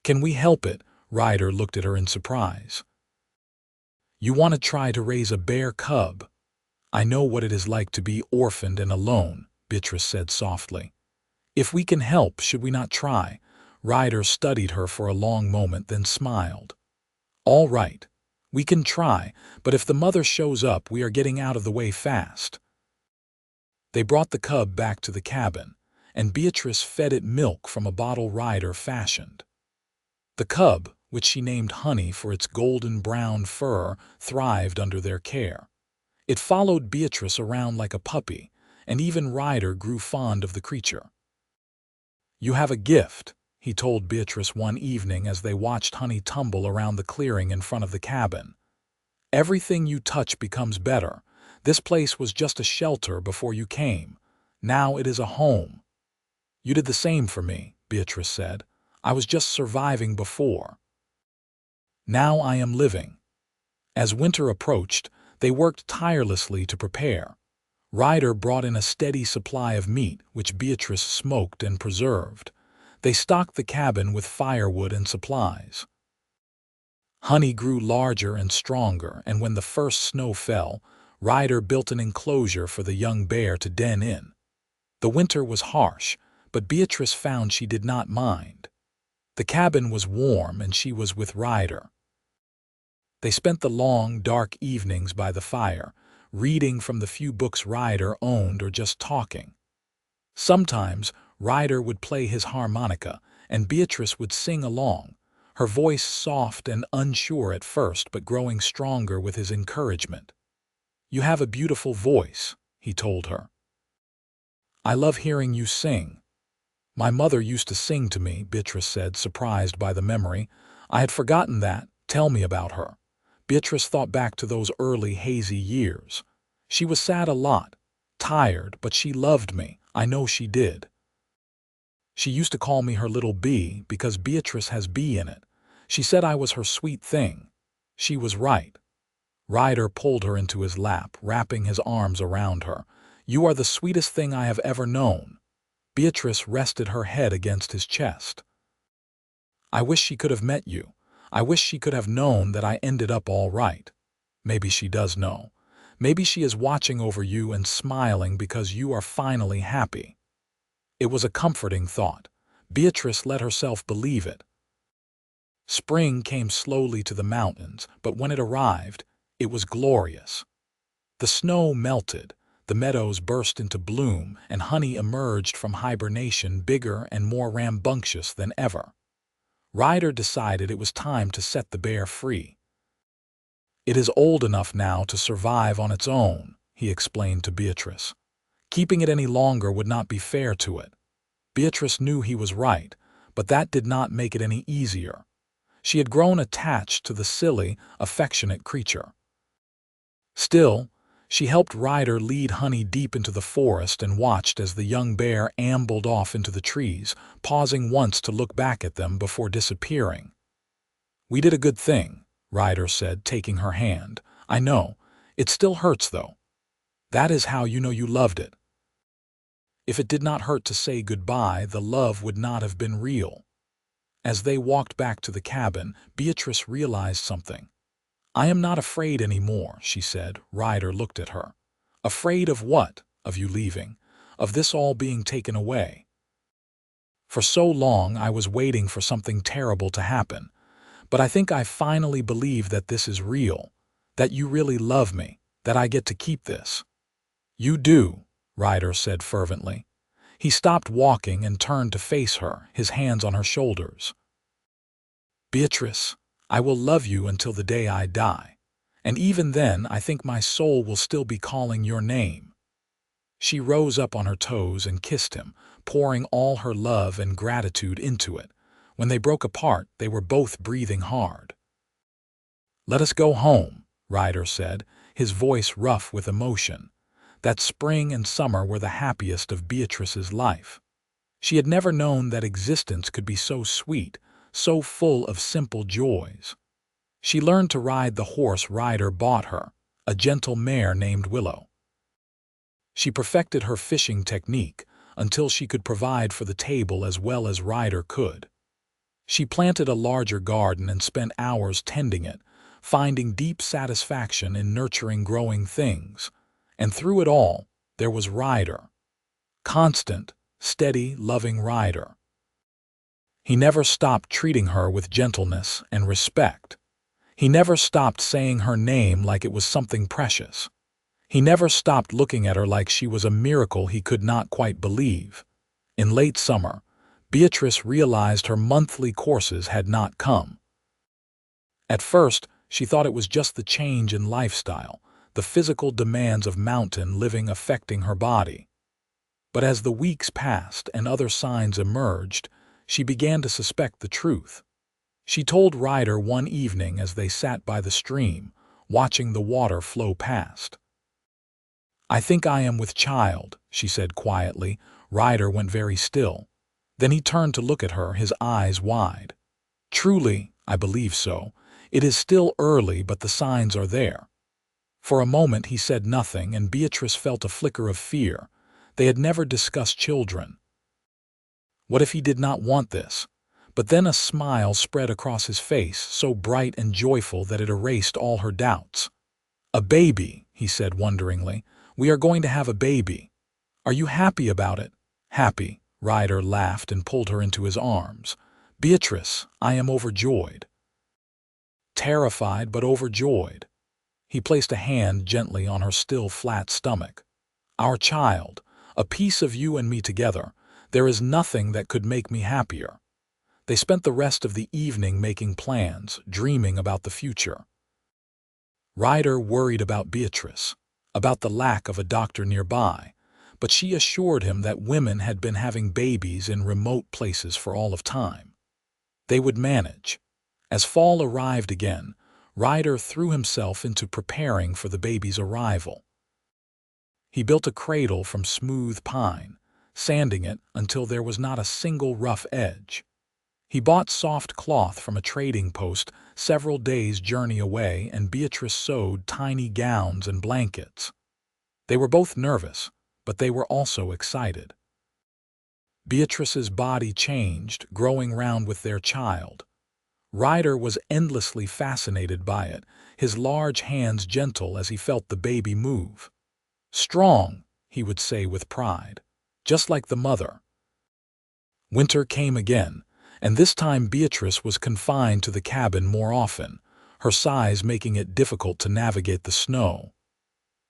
A: "Can we help it?" Ryder looked at her in surprise. "You want to try to raise a bear cub?" I know what it is like to be orphaned and alone, Beatrice said softly. If we can help, should we not try? Ryder studied her for a long moment, then smiled. All right, we can try, but if the mother shows up, we are getting out of the way fast. They brought the cub back to the cabin, and Beatrice fed it milk from a bottle Ryder fashioned. The cub, which she named Honey for its golden brown fur, thrived under their care. It followed Beatrice around like a puppy, and even Ryder grew fond of the creature. You have a gift, he told Beatrice one evening as they watched Honey tumble around the clearing in front of the cabin. Everything you touch becomes better. This place was just a shelter before you came. Now it is a home. You did the same for me, Beatrice said. I was just surviving before. Now I am living. As winter approached, they worked tirelessly to prepare. Ryder brought in a steady supply of meat, which Beatrice smoked and preserved. They stocked the cabin with firewood and supplies. Honey grew larger and stronger, and when the first snow fell, Ryder built an enclosure for the young bear to den in. The winter was harsh, but Beatrice found she did not mind. The cabin was warm, and she was with Ryder. They spent the long, dark evenings by the fire, reading from the few books Ryder owned or just talking. Sometimes Ryder would play his harmonica, and Beatrice would sing along, her voice soft and unsure at first but growing stronger with his encouragement. You have a beautiful voice, he told her. I love hearing you sing. My mother used to sing to me, Beatrice said, surprised by the memory. I had forgotten that. Tell me about her. Beatrice thought back to those early, hazy years. She was sad a lot, tired, but she loved me. I know she did. She used to call me her little bee because Beatrice has bee in it. She said I was her sweet thing. She was right. Ryder pulled her into his lap, wrapping his arms around her. You are the sweetest thing I have ever known. Beatrice rested her head against his chest. I wish she could have met you. I wish she could have known that I ended up all right. Maybe she does know. Maybe she is watching over you and smiling because you are finally happy. It was a comforting thought. Beatrice let herself believe it. Spring came slowly to the mountains, but when it arrived, it was glorious. The snow melted, the meadows burst into bloom, and Honey emerged from hibernation bigger and more rambunctious than ever. Ryder decided it was time to set the bear free. It is old enough now to survive on its own, he explained to Beatrice. Keeping it any longer would not be fair to it. Beatrice knew he was right, but that did not make it any easier. She had grown attached to the silly, affectionate creature. Still, she helped Ryder lead Honey deep into the forest and watched as the young bear ambled off into the trees, pausing once to look back at them before disappearing. We did a good thing, Ryder said, taking her hand. I know. It still hurts, though. That is how you know you loved it. If it did not hurt to say goodbye, the love would not have been real. As they walked back to the cabin, Beatrice realized something. I am not afraid anymore, she said. Ryder looked at her. Afraid of what? Of you leaving? Of this all being taken away? For so long I was waiting for something terrible to happen, but I think I finally believe that this is real, that you really love me, that I get to keep this. You do, Ryder said fervently. He stopped walking and turned to face her, his hands on her shoulders. Beatrice, I will love you until the day I die, and even then I think my soul will still be calling your name. She rose up on her toes and kissed him, pouring all her love and gratitude into it. When they broke apart, they were both breathing hard. Let us go home, Ryder said, his voice rough with emotion. That spring and summer were the happiest of Beatrice's life. She had never known that existence could be so sweet, so full of simple joys. She learned to ride the horse Ryder bought her, a gentle mare named Willow. She perfected her fishing technique until she could provide for the table as well as Ryder could. She planted a larger garden and spent hours tending it, finding deep satisfaction in nurturing growing things. And through it all, there was Ryder. Constant, steady, loving Ryder. He never stopped treating her with gentleness and respect. He never stopped saying her name like it was something precious. He never stopped looking at her like she was a miracle he could not quite believe. In late summer, Beatrice realized her monthly courses had not come. At first, she thought it was just the change in lifestyle, the physical demands of mountain living affecting her body. But as the weeks passed and other signs emerged, she began to suspect the truth. She told Ryder one evening as they sat by the stream, watching the water flow past. "I think I am with child," she said quietly. Ryder went very still. Then he turned to look at her, his eyes wide. "Truly, I believe so. It is still early, but the signs are there." For a moment he said nothing, and Beatrice felt a flicker of fear. They had never discussed children. What if he did not want this? But then a smile spread across his face, so bright and joyful that it erased all her doubts. "A baby," he said wonderingly. "We are going to have a baby. Are you happy about it?" "Happy," Ryder laughed and pulled her into his arms. "Beatrice, I am overjoyed." Terrified but overjoyed. He placed a hand gently on her still flat stomach. "Our child, a piece of you and me together. There is nothing that could make me happier." They spent the rest of the evening making plans, dreaming about the future. Ryder worried about Beatrice, about the lack of a doctor nearby, but she assured him that women had been having babies in remote places for all of time. They would manage. As fall arrived again, Ryder threw himself into preparing for the baby's arrival. He built a cradle from smooth pine, sanding it until there was not a single rough edge. He bought soft cloth from a trading post several days' journey away, and Beatrice sewed tiny gowns and blankets. They were both nervous, but they were also excited. Beatrice's body changed, growing round with their child. Ryder was endlessly fascinated by it, his large hands gentle as he felt the baby move. "Strong," he would say with pride, "just like the mother." Winter came again, and this time Beatrice was confined to the cabin more often, her size making it difficult to navigate the snow.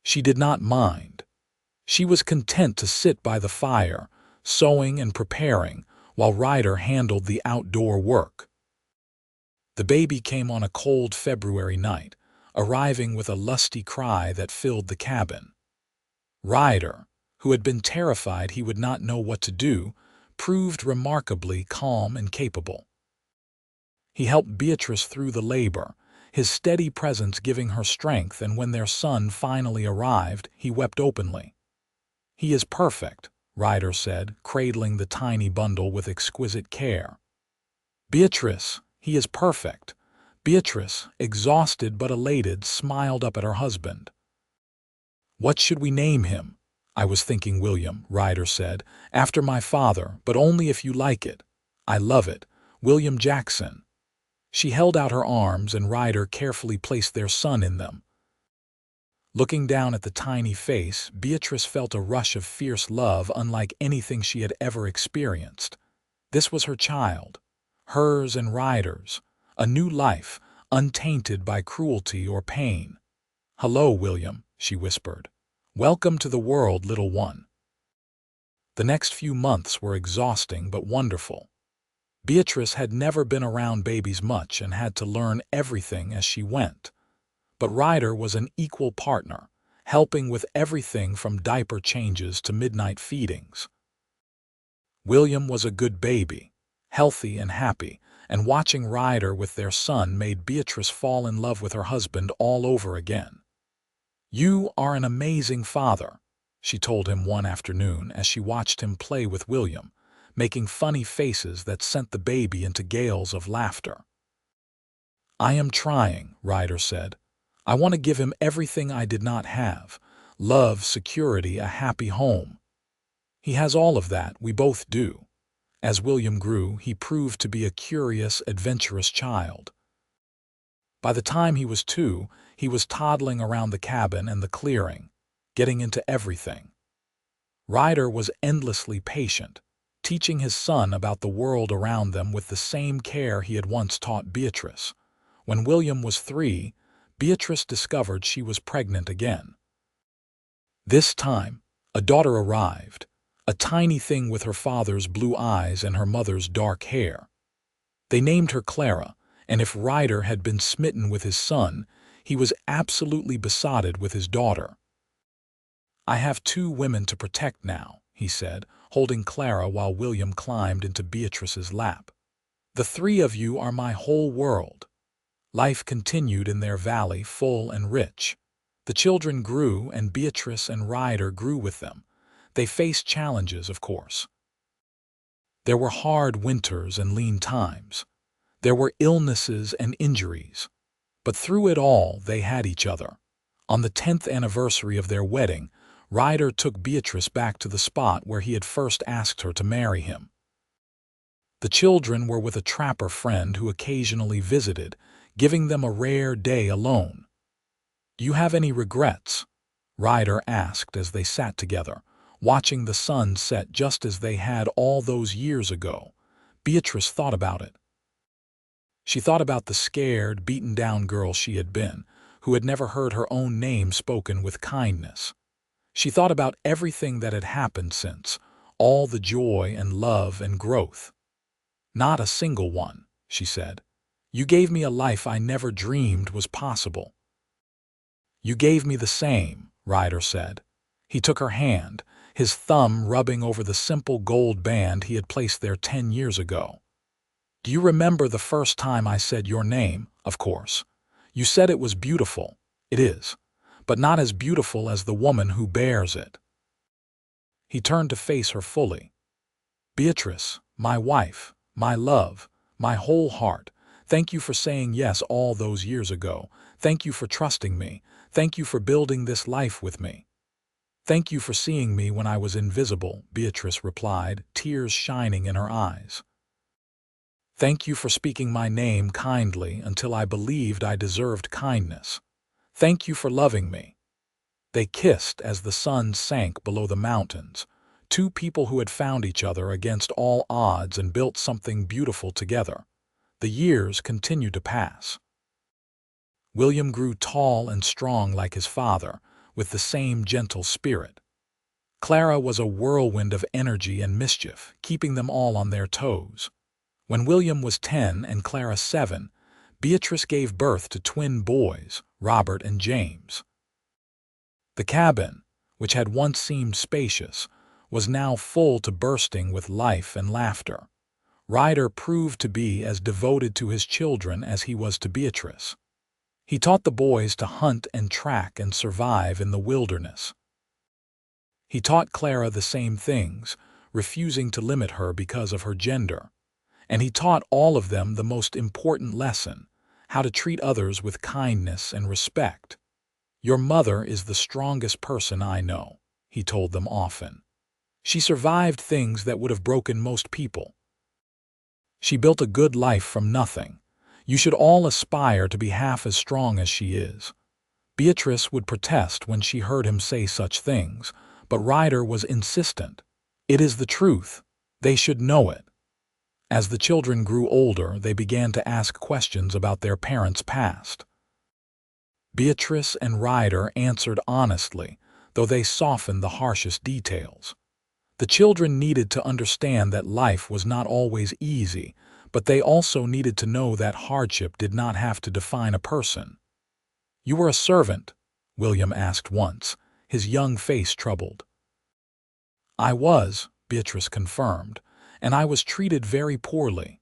A: She did not mind. She was content to sit by the fire, sewing and preparing, while Ryder handled the outdoor work. The baby came on a cold February night, arriving with a lusty cry that filled the cabin. Ryder, who had been terrified he would not know what to do, proved remarkably calm and capable. He helped Beatrice through the labor, his steady presence giving her strength, and when their son finally arrived, he wept openly. "He is perfect," Ryder said, cradling the tiny bundle with exquisite care. "Beatrice, he is perfect." Beatrice, exhausted but elated, smiled up at her husband. "What should we name him?" "I was thinking William," Ryder said, "after my father, but only if you like it." "I love it. William Jackson." She held out her arms, and Ryder carefully placed their son in them. Looking down at the tiny face, Beatrice felt a rush of fierce love unlike anything she had ever experienced. This was her child, hers and Ryder's, a new life, untainted by cruelty or pain. "Hello, William," she whispered. "Welcome to the world, little one." The next few months were exhausting but wonderful. Beatrice had never been around babies much and had to learn everything as she went. But Ryder was an equal partner, helping with everything from diaper changes to midnight feedings. William was a good baby, healthy and happy, and watching Ryder with their son made Beatrice fall in love with her husband all over again. "You are an amazing father," she told him one afternoon as she watched him play with William, making funny faces that sent the baby into gales of laughter. "I am trying," Ryder said. "I want to give him everything I did not have: love, security, a happy home. He has all of that, we both do." As William grew, he proved to be a curious, adventurous child. By the time he was 2, he was toddling around the cabin and the clearing. getting into everything. Ryder was endlessly patient, teaching his son about the world around them with the same care he had once taught Beatrice. When William was 3, Beatrice discovered she was pregnant again. This time, a daughter arrived, a tiny thing with her father's blue eyes and her mother's dark hair. They named her Clara, and if Ryder had been smitten with his son, he was absolutely besotted with his daughter. "I have 2 women to protect now," he said, holding Clara while William climbed into Beatrice's lap. "The 3 of you are my whole world." Life continued in their valley, full and rich. The children grew, and Beatrice and Ryder grew with them. They faced challenges, of course. There were hard winters and lean times. There were illnesses and injuries. But through it all, they had each other. On the 10th anniversary of their wedding, Ryder took Beatrice back to the spot where he had first asked her to marry him. The children were with a trapper friend who occasionally visited, giving them a rare day alone. "Do you have any regrets?" Ryder asked as they sat together, watching the sun set just as they had all those years ago. Beatrice thought about it. She thought about the scared, beaten-down girl she had been, who had never heard her own name spoken with kindness. She thought about everything that had happened since, all the joy and love and growth. "Not a single one," she said. "You gave me a life I never dreamed was possible." "You gave me the same," Ryder said. He took her hand, his thumb rubbing over the simple gold band he had placed there 10 years ago. "Do you remember the first time I said your name? Of course. You said it was beautiful. It is, but not as beautiful as the woman who bears it." He turned to face her fully. "Beatrice, my wife, my love, my whole heart, thank you for saying yes all those years ago. Thank you for trusting me. Thank you for building this life with me." "Thank you for seeing me when I was invisible," Beatrice replied, tears shining in her eyes. "Thank you for speaking my name kindly until I believed I deserved kindness. Thank you for loving me." They kissed as the sun sank below the mountains, 2 people who had found each other against all odds and built something beautiful together. The years continued to pass. William grew tall and strong like his father, with the same gentle spirit. Clara was a whirlwind of energy and mischief, keeping them all on their toes. When William was 10 and Clara 7, Beatrice gave birth to twin boys, Robert and James. The cabin, which had once seemed spacious, was now full to bursting with life and laughter. Ryder proved to be as devoted to his children as he was to Beatrice. He taught the boys to hunt and track and survive in the wilderness. He taught Clara the same things, refusing to limit her because of her gender. And he taught all of them the most important lesson, how to treat others with kindness and respect. "Your mother is the strongest person I know," he told them often. "She survived things that would have broken most people. She built a good life from nothing. You should all aspire to be half as strong as she is." Beatrice would protest when she heard him say such things, but Ryder was insistent. "It is the truth. They should know it." As the children grew older, they began to ask questions about their parents' past. Beatrice and Ryder answered honestly, though they softened the harshest details. The children needed to understand that life was not always easy, but they also needed to know that hardship did not have to define a person. "You were a servant?" William asked once, his young face troubled. "I was," Beatrice confirmed, "and I was treated very poorly.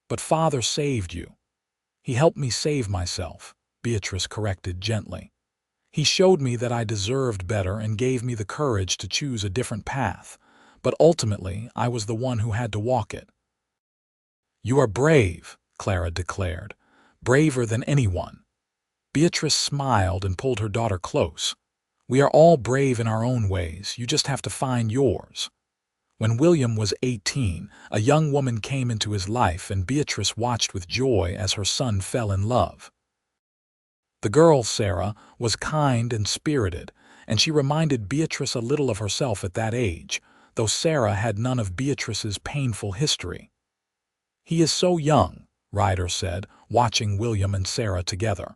A: But Father saved you." "He helped me save myself," Beatrice corrected gently. "He showed me that I deserved better and gave me the courage to choose a different path, but ultimately I was the one who had to walk it." "You are brave," Clara declared, "braver than anyone." Beatrice smiled and pulled her daughter close. "We are all brave in our own ways, you just have to find yours." When William was 18, a young woman came into his life and Beatrice watched with joy as her son fell in love. The girl, Sarah, was kind and spirited, and she reminded Beatrice a little of herself at that age, though Sarah had none of Beatrice's painful history. "He is so young," Ryder said, watching William and Sarah together.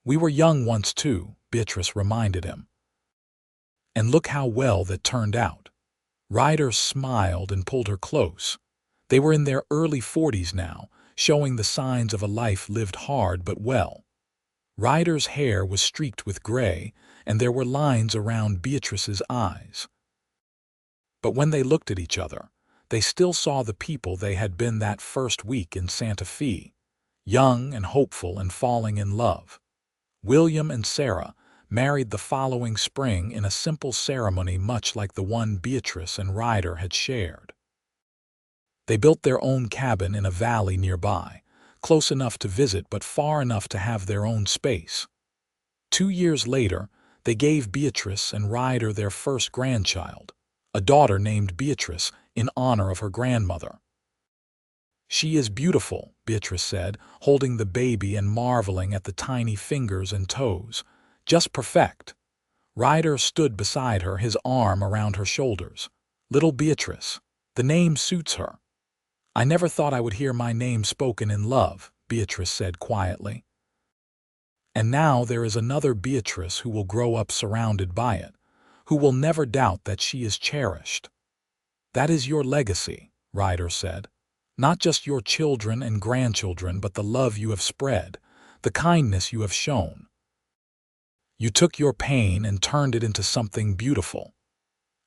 A: "We were young once too," Beatrice reminded him. "And look how well that turned out." Ryder smiled and pulled her close. They were in their early 40s now, showing the signs of a life lived hard but well. Ryder's hair was streaked with gray, and there were lines around Beatrice's eyes. But when they looked at each other, they still saw the people they had been that first week in Santa Fe, young and hopeful and falling in love. William and Sarah married the following spring in a simple ceremony much like the one Beatrice and Ryder had shared. They built their own cabin in a valley nearby, close enough to visit but far enough to have their own space. 2 years later, they gave Beatrice and Ryder their first grandchild, a daughter named Beatrice in honor of her grandmother. "She is beautiful," Beatrice said, holding the baby and marveling at the tiny fingers and toes. "Just perfect." Ryder stood beside her, his arm around her shoulders. "Little Beatrice. The name suits her." "I never thought I would hear my name spoken in love," Beatrice said quietly. "And now there is another Beatrice who will grow up surrounded by it, who will never doubt that she is cherished." "That is your legacy," Ryder said. "Not just your children and grandchildren, but the love you have spread, the kindness you have shown. You took your pain and turned it into something beautiful."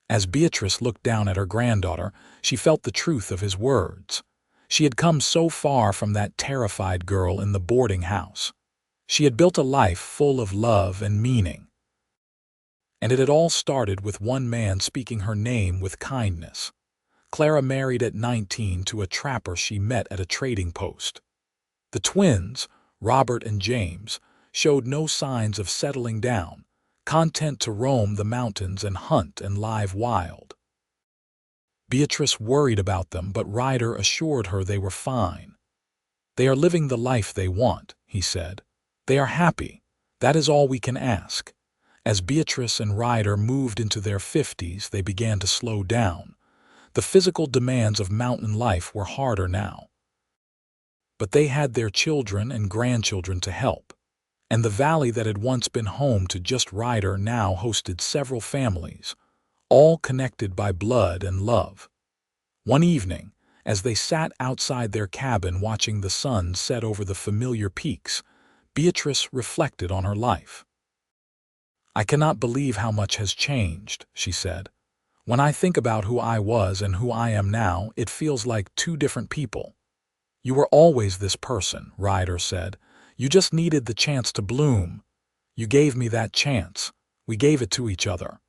A: As Beatrice looked down at her granddaughter, she felt the truth of his words. She had come so far from that terrified girl in the boarding house. She had built a life full of love and meaning. And it had all started with one man speaking her name with kindness. Clara married at 19 to a trapper she met at a trading post. The twins, Robert and James, showed no signs of settling down, content to roam the mountains and hunt and live wild. Beatrice worried about them, but Ryder assured her they were fine. "They are living the life they want," he said. "They are happy. That is all we can ask." As Beatrice and Ryder moved into their 50s, they began to slow down. The physical demands of mountain life were harder now. But they had their children and grandchildren to help. And the valley that had once been home to just Ryder now hosted several families, all connected by blood and love. One evening, as they sat outside their cabin watching the sun set over the familiar peaks, Beatrice reflected on her life. "I cannot believe how much has changed," she said. "When I think about who I was and who I am now, it feels like two different people." "You were always this person," Ryder said. "You just needed the chance to bloom. You gave me that chance. We gave it to each other."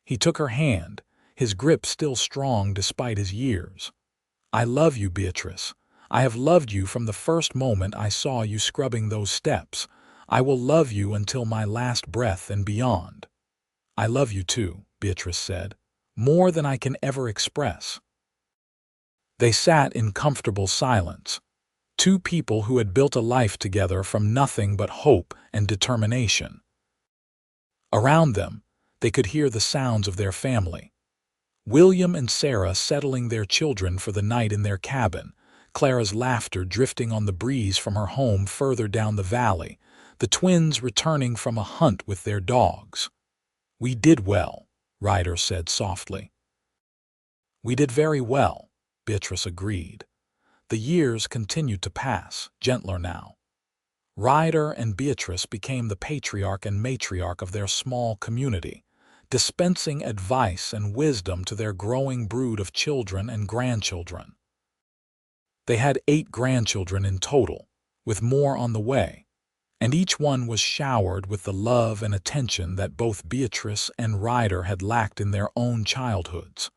A: He took her hand, his grip still strong despite his years. "I love you, Beatrice. I have loved you from the first moment I saw you scrubbing those steps. I will love you until my last breath and beyond." "I love you too," Beatrice said, "more than I can ever express." They sat in comfortable silence. Two people who had built a life together from nothing but hope and determination. Around them, they could hear the sounds of their family. William and Sarah settling their children for the night in their cabin, Clara's laughter drifting on the breeze from her home further down the valley, the twins returning from a hunt with their dogs. "We did well," Ryder said softly. "We did very well," Beatrice agreed. The years continued to pass, gentler now. Ryder and Beatrice became the patriarch and matriarch of their small community, dispensing advice and wisdom to their growing brood of children and grandchildren. They had 8 grandchildren in total, with more on the way, and each one was showered with the love and attention that both Beatrice and Ryder had lacked in their own childhoods.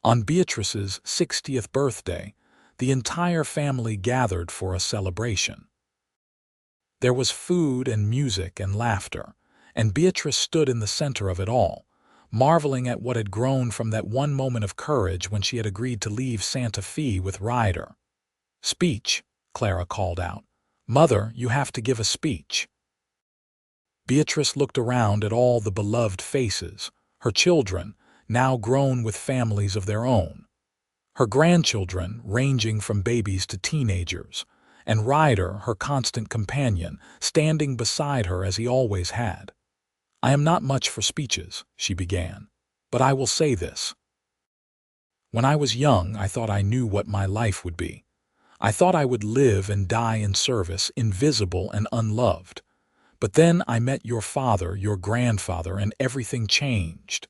A: On Beatrice's 60th birthday, the entire family gathered for a celebration. There was food and music and laughter, and Beatrice stood in the center of it all, marveling at what had grown from that one moment of courage when she had agreed to leave Santa Fe with Ryder. "Speech," Clara called out. "Mother, you have to give a speech." Beatrice looked around at all the beloved faces, her children, now grown with families of their own, her grandchildren ranging from babies to teenagers, and Ryder, her constant companion, standing beside her as he always had. "I am not much for speeches," she began, "but I will say this. When I was young, I thought I knew what my life would be. I thought I would live and die in service, invisible and unloved. But then I met your father, your grandfather, and everything changed.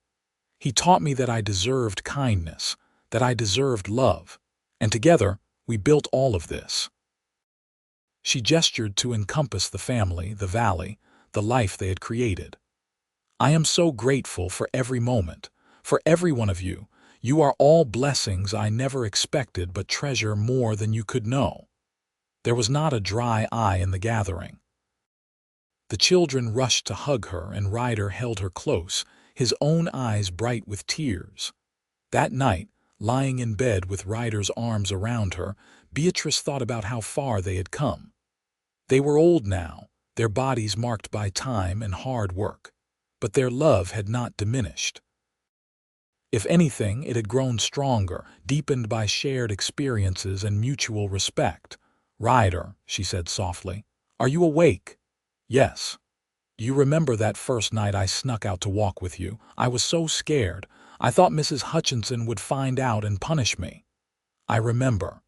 A: He taught me that I deserved kindness, that I deserved love, and together we built all of this." She gestured to encompass the family, the valley, the life they had created. "I am so grateful for every moment, for every one of you. You are all blessings I never expected but treasure more than you could know." There was not a dry eye in the gathering. The children rushed to hug her, and Ryder held her close, his own eyes bright with tears. That night, lying in bed with Ryder's arms around her, Beatrice thought about how far they had come. They were old now, their bodies marked by time and hard work, but their love had not diminished. If anything, it had grown stronger, deepened by shared experiences and mutual respect. "Ryder," she said softly, "are you awake?" "Yes." "You remember that first night I snuck out to walk with you? I was so scared. I thought Mrs. Hutchinson would find out and punish me." "I remember."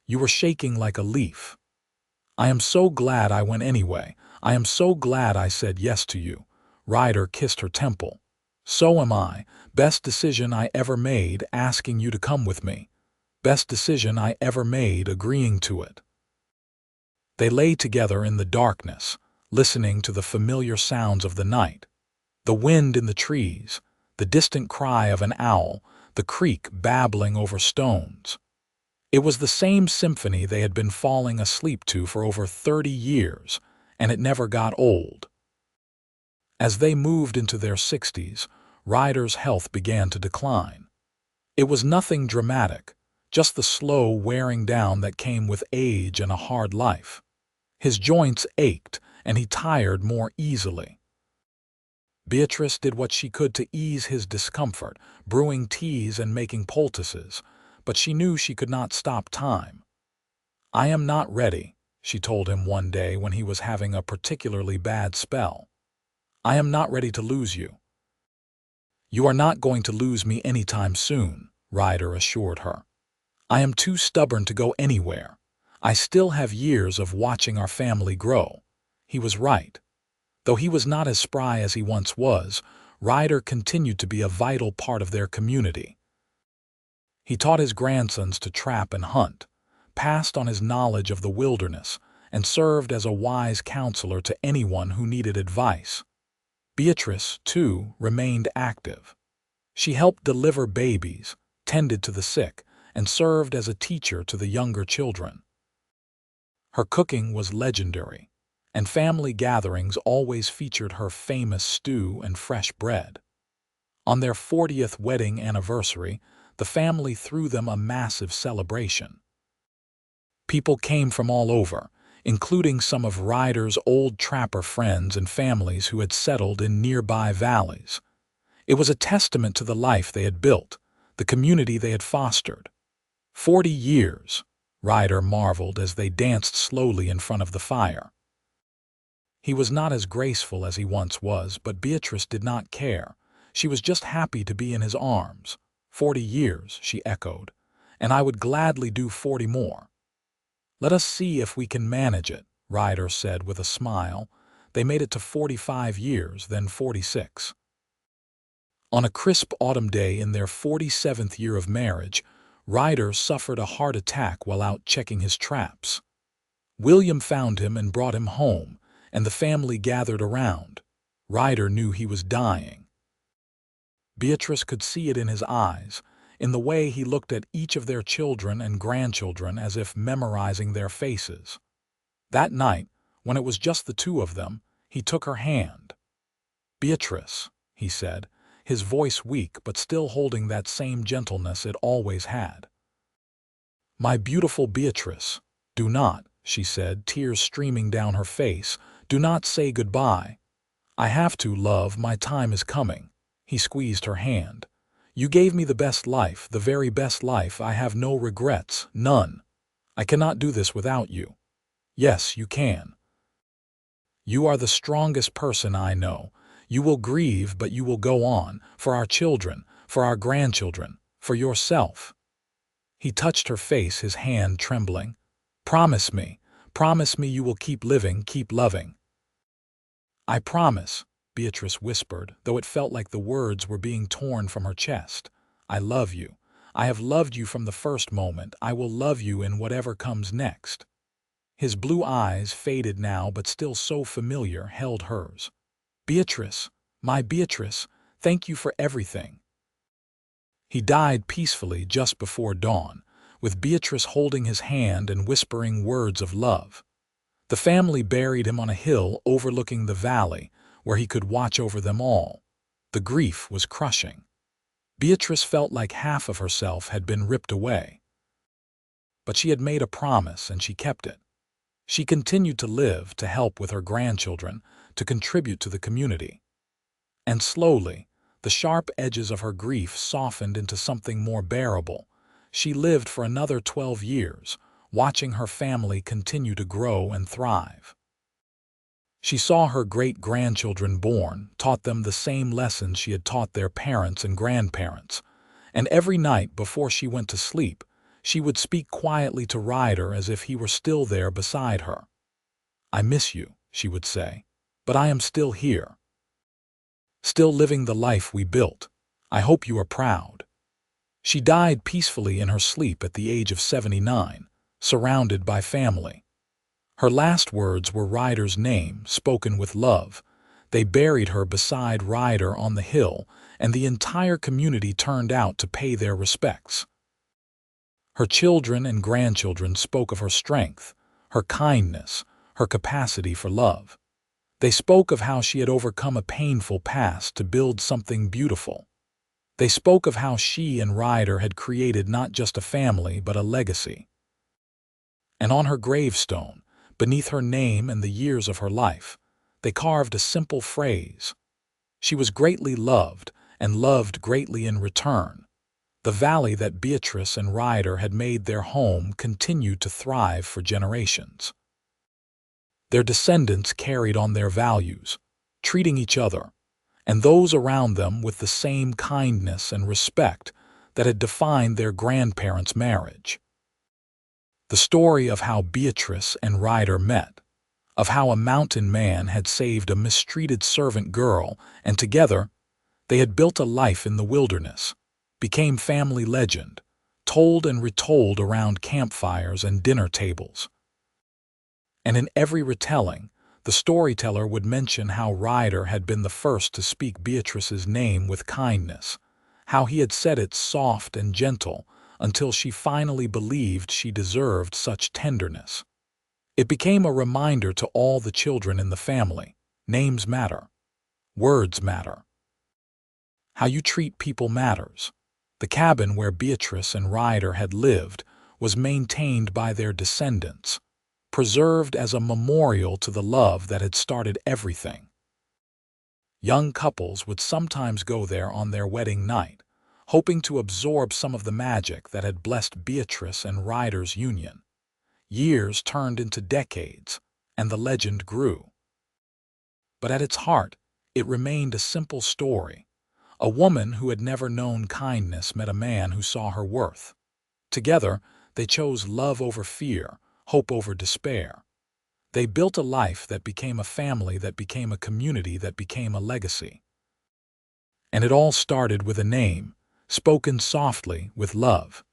A: "You were shaking like a leaf." "I am so glad I went anyway. I am so glad I said yes to you." Ryder kissed her temple. "So am I. Best decision I ever made, asking you to come with me. Best decision I ever made, agreeing to it." They lay together in the darkness, listening to the familiar sounds of the night. The wind in the trees, the distant cry of an owl, the creek babbling over stones. It was the same symphony they had been falling asleep to for over 30 years, and it never got old. As they moved into their 60s, Ryder's health began to decline. It was nothing dramatic, just the slow wearing down that came with age and a hard life. His joints ached, and he tired more easily. Beatrice did what she could to ease his discomfort, brewing teas and making poultices, but she knew she could not stop time. "I am not ready," she told him one day when he was having a particularly bad spell. "I am not ready to lose you." "You are not going to lose me anytime soon," Ryder assured her. "I am too stubborn to go anywhere. I still have years of watching our family grow." He was right. Though he was not as spry as he once was, Ryder continued to be a vital part of their community. He taught his grandsons to trap and hunt, passed on his knowledge of the wilderness, and served as a wise counselor to anyone who needed advice. Beatrice, too, remained active. She helped deliver babies, tended to the sick, and served as a teacher to the younger children. Her cooking was legendary, and family gatherings always featured her famous stew and fresh bread. On their 40th wedding anniversary, the family threw them a massive celebration. People came from all over, including some of Ryder's old trapper friends and families who had settled in nearby valleys. It was a testament to the life they had built, the community they had fostered. 40 years, Ryder marveled as they danced slowly in front of the fire. He was not as graceful as he once was, but Beatrice did not care. She was just happy to be in his arms. 40 years, she echoed, and I would gladly do 40 more. "Let us see if we can manage it," Ryder said with a smile. They made it to 45 years, then 46. On a crisp autumn day in their 47th year of marriage, Ryder suffered a heart attack while out checking his traps. William found him and brought him home, and the family gathered around. Ryder knew he was dying. Beatrice could see it in his eyes, in the way he looked at each of their children and grandchildren as if memorizing their faces. That night, when it was just the two of them, he took her hand. "Beatrice," he said, his voice weak but still holding that same gentleness it always had. "My beautiful Beatrice, do not," she said, tears streaming down her face, Do not say goodbye. I have to, love, my time is coming. He squeezed her hand. You gave me the best life, the very best life. I have no regrets, none. I cannot do this without you. Yes, you can. You are the strongest person I know. You will grieve, but you will go on, for our children, for our grandchildren, for yourself. He touched her face, his hand trembling. Promise me you will keep living, keep loving. I promise, Beatrice whispered, though it felt like the words were being torn from her chest. I love you. I have loved you from the first moment. I will love you in whatever comes next. His blue eyes, faded now but still so familiar, held hers. Beatrice, my Beatrice, thank you for everything. He died peacefully just before dawn, with Beatrice holding his hand and whispering words of love. The family buried him on a hill overlooking the valley, where he could watch over them all. The grief was crushing. Beatrice felt like half of herself had been ripped away. But she had made a promise, and she kept it. She continued to live, to help with her grandchildren, to contribute to the community. And slowly, the sharp edges of her grief softened into something more bearable. She lived for another 12 years, watching her family continue to grow and thrive. She saw her great-grandchildren born, taught them the same lessons she had taught their parents and grandparents, and every night before she went to sleep, she would speak quietly to Ryder as if he were still there beside her. I miss you, she would say, but I am still here. Still living the life we built. I hope you are proud. She died peacefully in her sleep at the age of 79, surrounded by family. Her last words were Ryder's name, spoken with love. They buried her beside Ryder on the hill, and the entire community turned out to pay their respects. Her children and grandchildren spoke of her strength, her kindness, her capacity for love. They spoke of how she had overcome a painful past to build something beautiful. They spoke of how she and Ryder had created not just a family but a legacy. And on her gravestone, beneath her name and the years of her life, they carved a simple phrase. She was greatly loved, and loved greatly in return. The valley that Beatrice and Ryder had made their home continued to thrive for generations. Their descendants carried on their values, treating each other and those around them with the same kindness and respect that had defined their grandparents' marriage. The story of how Beatrice and Ryder met, of how a mountain man had saved a mistreated servant girl, and together they had built a life in the wilderness, became family legend, told and retold around campfires and dinner tables. And in every retelling, the storyteller would mention how Ryder had been the first to speak Beatrice's name with kindness, how he had said it soft and gentle until she finally believed she deserved such tenderness. It became a reminder to all the children in the family: names matter, words matter. How you treat people matters. The cabin where Beatrice and Ryder had lived was maintained by their descendants, preserved as a memorial to the love that had started everything. Young couples would sometimes go there on their wedding night, hoping to absorb some of the magic that had blessed Beatrice and Ryder's union. Years turned into decades, and the legend grew. But at its heart, it remained a simple story. A woman who had never known kindness met a man who saw her worth. Together, they chose love over fear, hope over despair. They built a life that became a family, that became a community, that became a legacy. And it all started with a name, spoken softly with love.